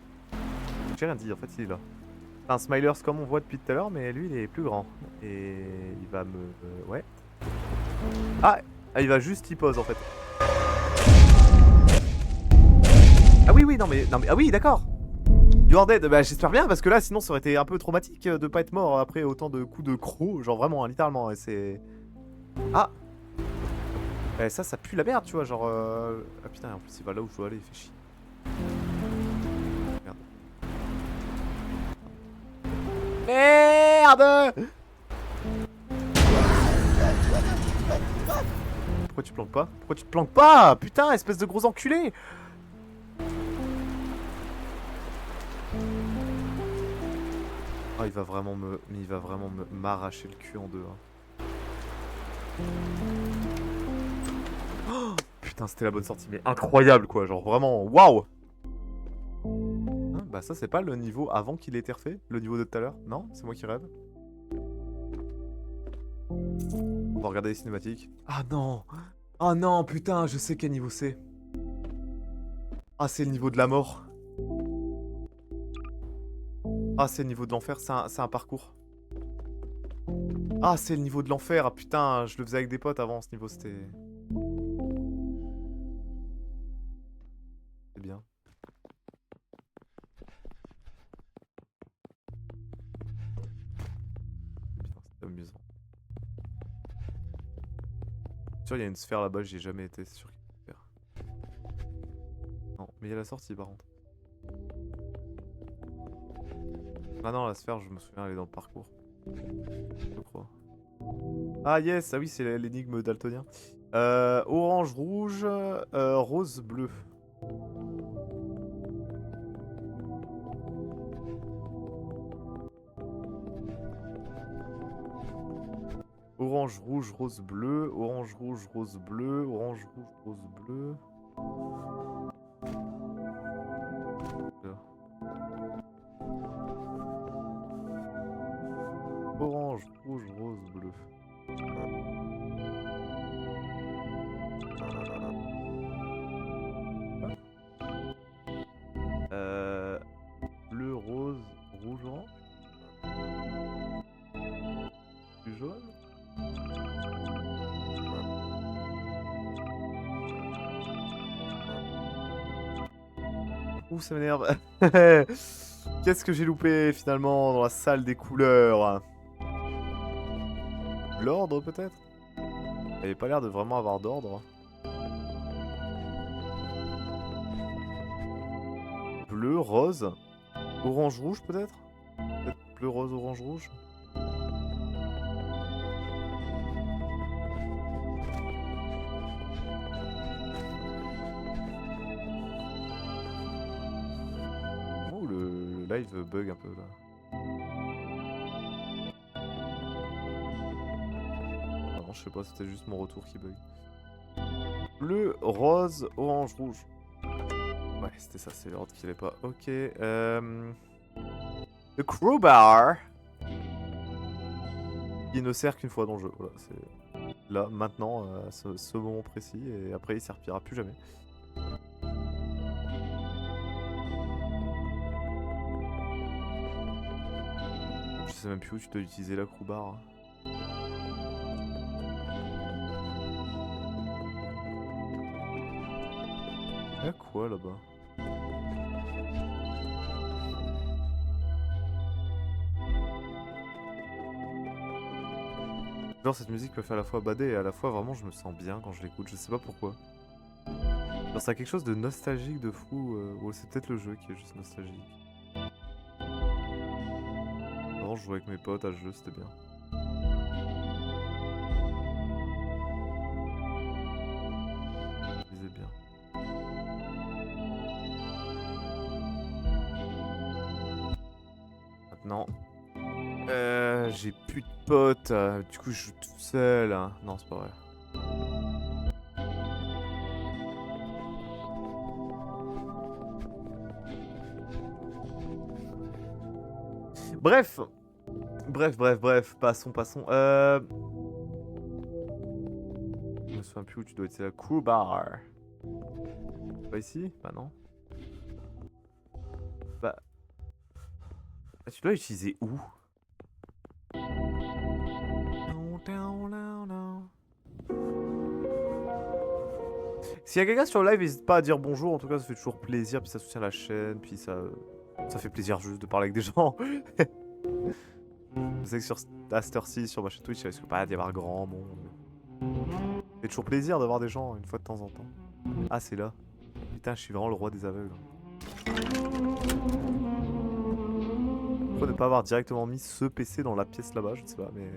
J'ai rien dit, en fait il est là. C'est un Smilers comme on voit depuis tout à l'heure, mais lui il est plus grand. Et il va me... ouais. Ah, il va juste y pose en fait. Ah oui, oui, non mais ah oui, d'accord. You are dead. Bah j'espère bien parce que là sinon ça aurait été un peu traumatique de pas être mort après autant de coups de croc. Genre vraiment, hein, littéralement. Et c'est... Ah. Ça pue la merde, tu vois, genre... Ah putain, en plus il va là où je dois aller, il fait chier. Merde. Pourquoi tu planques pas? Pourquoi tu te planques pas? Putain, espèce de gros enculé. Ah, il va vraiment me... Mais il va vraiment m'arracher le cul en deux. Hein. Oh, putain, c'était la bonne sortie, mais incroyable quoi, genre vraiment, waouh. Bah ça c'est pas le niveau avant qu'il ait été refait, le niveau de tout à l'heure, non? C'est moi qui rêve. On va regarder les cinématiques. Ah non. Ah non, putain, je sais quel niveau c'est. Ah, c'est le niveau de la mort. Ah, c'est le niveau de l'enfer, c'est un parcours. Ah, c'est le niveau de l'enfer, ah putain, je le faisais avec des potes avant, ce niveau, c'était... C'est bien. C'est amusant. Sûr, il y a une sphère là-bas, j'y ai jamais été, c'est sûr qu'il y a une sphère. Non, mais il y a la sortie par contre. Ah non, la sphère, je me souviens, elle est dans le parcours. Je crois. Ah yes, ah oui, c'est l'énigme daltonien. Orange, rouge, rose, bleu. Orange, Orange, rouge, rose, bleu. Orange, rouge, rose, bleu. Orange, rouge, rose, bleu. Orange, rouge, rose, bleu. Bleu, rose, rouge, orange. Du jaune. Ouh, ça m'énerve. Qu'est-ce que j'ai loupé finalement dans la salle des couleurs? L'ordre peut-être? Il avait pas l'air de vraiment avoir d'ordre. Bleu, rose, orange, rouge peut-être? Peut-être bleu, rose, orange, rouge? Oh, le live bug un peu là. Non, je sais pas, c'était juste mon retour qui bug. Bleu, rose, orange, rouge. Ouais, c'était ça, c'est l'ordre qui allait pas. Ok. Le crowbar. Il ne sert qu'une fois dans le jeu. Voilà, c'est là, maintenant, à ce moment précis. Et après, il servira plus jamais. Je sais même plus où tu dois utiliser la crowbar. Y'a quoi là-bas? Genre cette musique me fait à la fois bader et à la fois vraiment je me sens bien quand je l'écoute, je sais pas pourquoi. Genre ça a quelque chose de nostalgique de fou, ou c'est peut-être le jeu qui est juste nostalgique. Avant je jouais avec mes potes à ce jeu, c'était bien. Je disais bien. Maintenant, j'ai plus de potes, du coup je joue tout seul. Hein. Non, c'est pas vrai. Bref, passons. Je me souviens plus où tu dois être, c'est la crowbar. Pas ici? Bah non. Bah... Tu dois utiliser où? S'il y a quelqu'un sur le live, n'hésite pas à dire bonjour, en tout cas ça fait toujours plaisir, puis ça soutient la chaîne, puis ça fait plaisir juste de parler avec des gens. Je sais que sur Aster6, sur ma chaîne Twitch, il risque pas d'y avoir grand monde. Ça fait toujours plaisir d'avoir des gens une fois de temps en temps. Ah, c'est là. Putain, je suis vraiment le roi des aveugles. Pourquoi ne pas avoir directement mis ce PC dans la pièce là-bas, je ne sais pas, mais...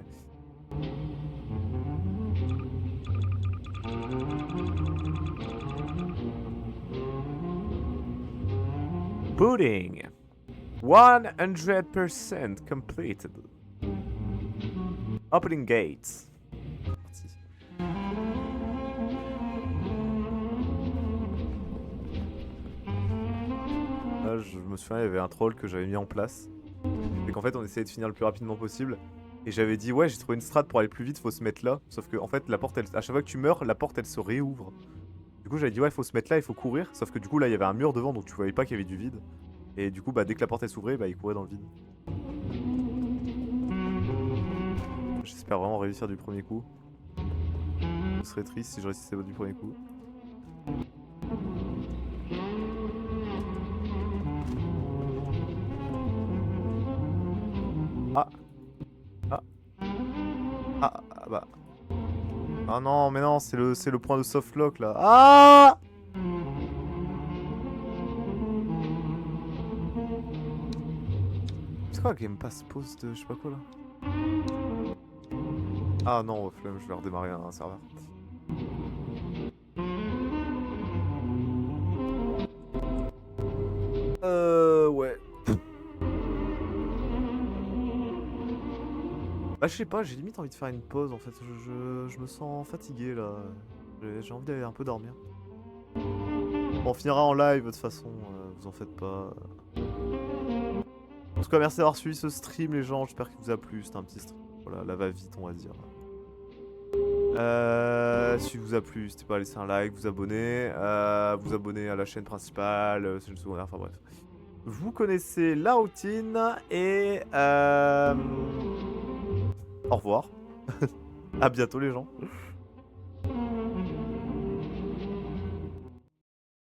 Booting 100% completed. Opening gates. Là, je me souviens, il y avait un troll que j'avais mis en place. Et qu'en fait, on essayait de finir le plus rapidement possible. Et j'avais dit, ouais, j'ai trouvé une strat pour aller plus vite, faut se mettre là. Sauf que, en fait, la porte, à chaque fois que tu meurs, la porte, elle se réouvre. Du coup, j'avais dit, ouais, faut se mettre là, il faut courir. Sauf que, du coup, là, il y avait un mur devant, donc tu voyais pas qu'il y avait du vide. Et du coup, bah, dès que la porte, elle s'ouvrait, bah, il courait dans le vide. J'espère vraiment réussir du premier coup. Ce serait triste si je réussissais du premier coup. Bah. Ah non, mais non, c'est le point de softlock là. Ah! C'est quoi Game Pass pause de je sais pas quoi là? Ah non, flemme, je vais redémarrer un serveur. Ouais. Bah, je sais pas, j'ai limite envie de faire une pause en fait. Je me sens fatigué là. J'ai envie d'aller un peu dormir. Bon, on finira en live de toute façon, vous en faites pas. En tout cas, merci d'avoir suivi ce stream, les gens. J'espère qu'il vous a plu. C'était un petit stream. Voilà, la va-vite, on va dire. Si vous a plu, n'hésitez pas à laisser un like, vous abonner à la chaîne principale, c'est le secondaire, enfin bref. Vous connaissez la routine et au revoir. À bientôt les gens.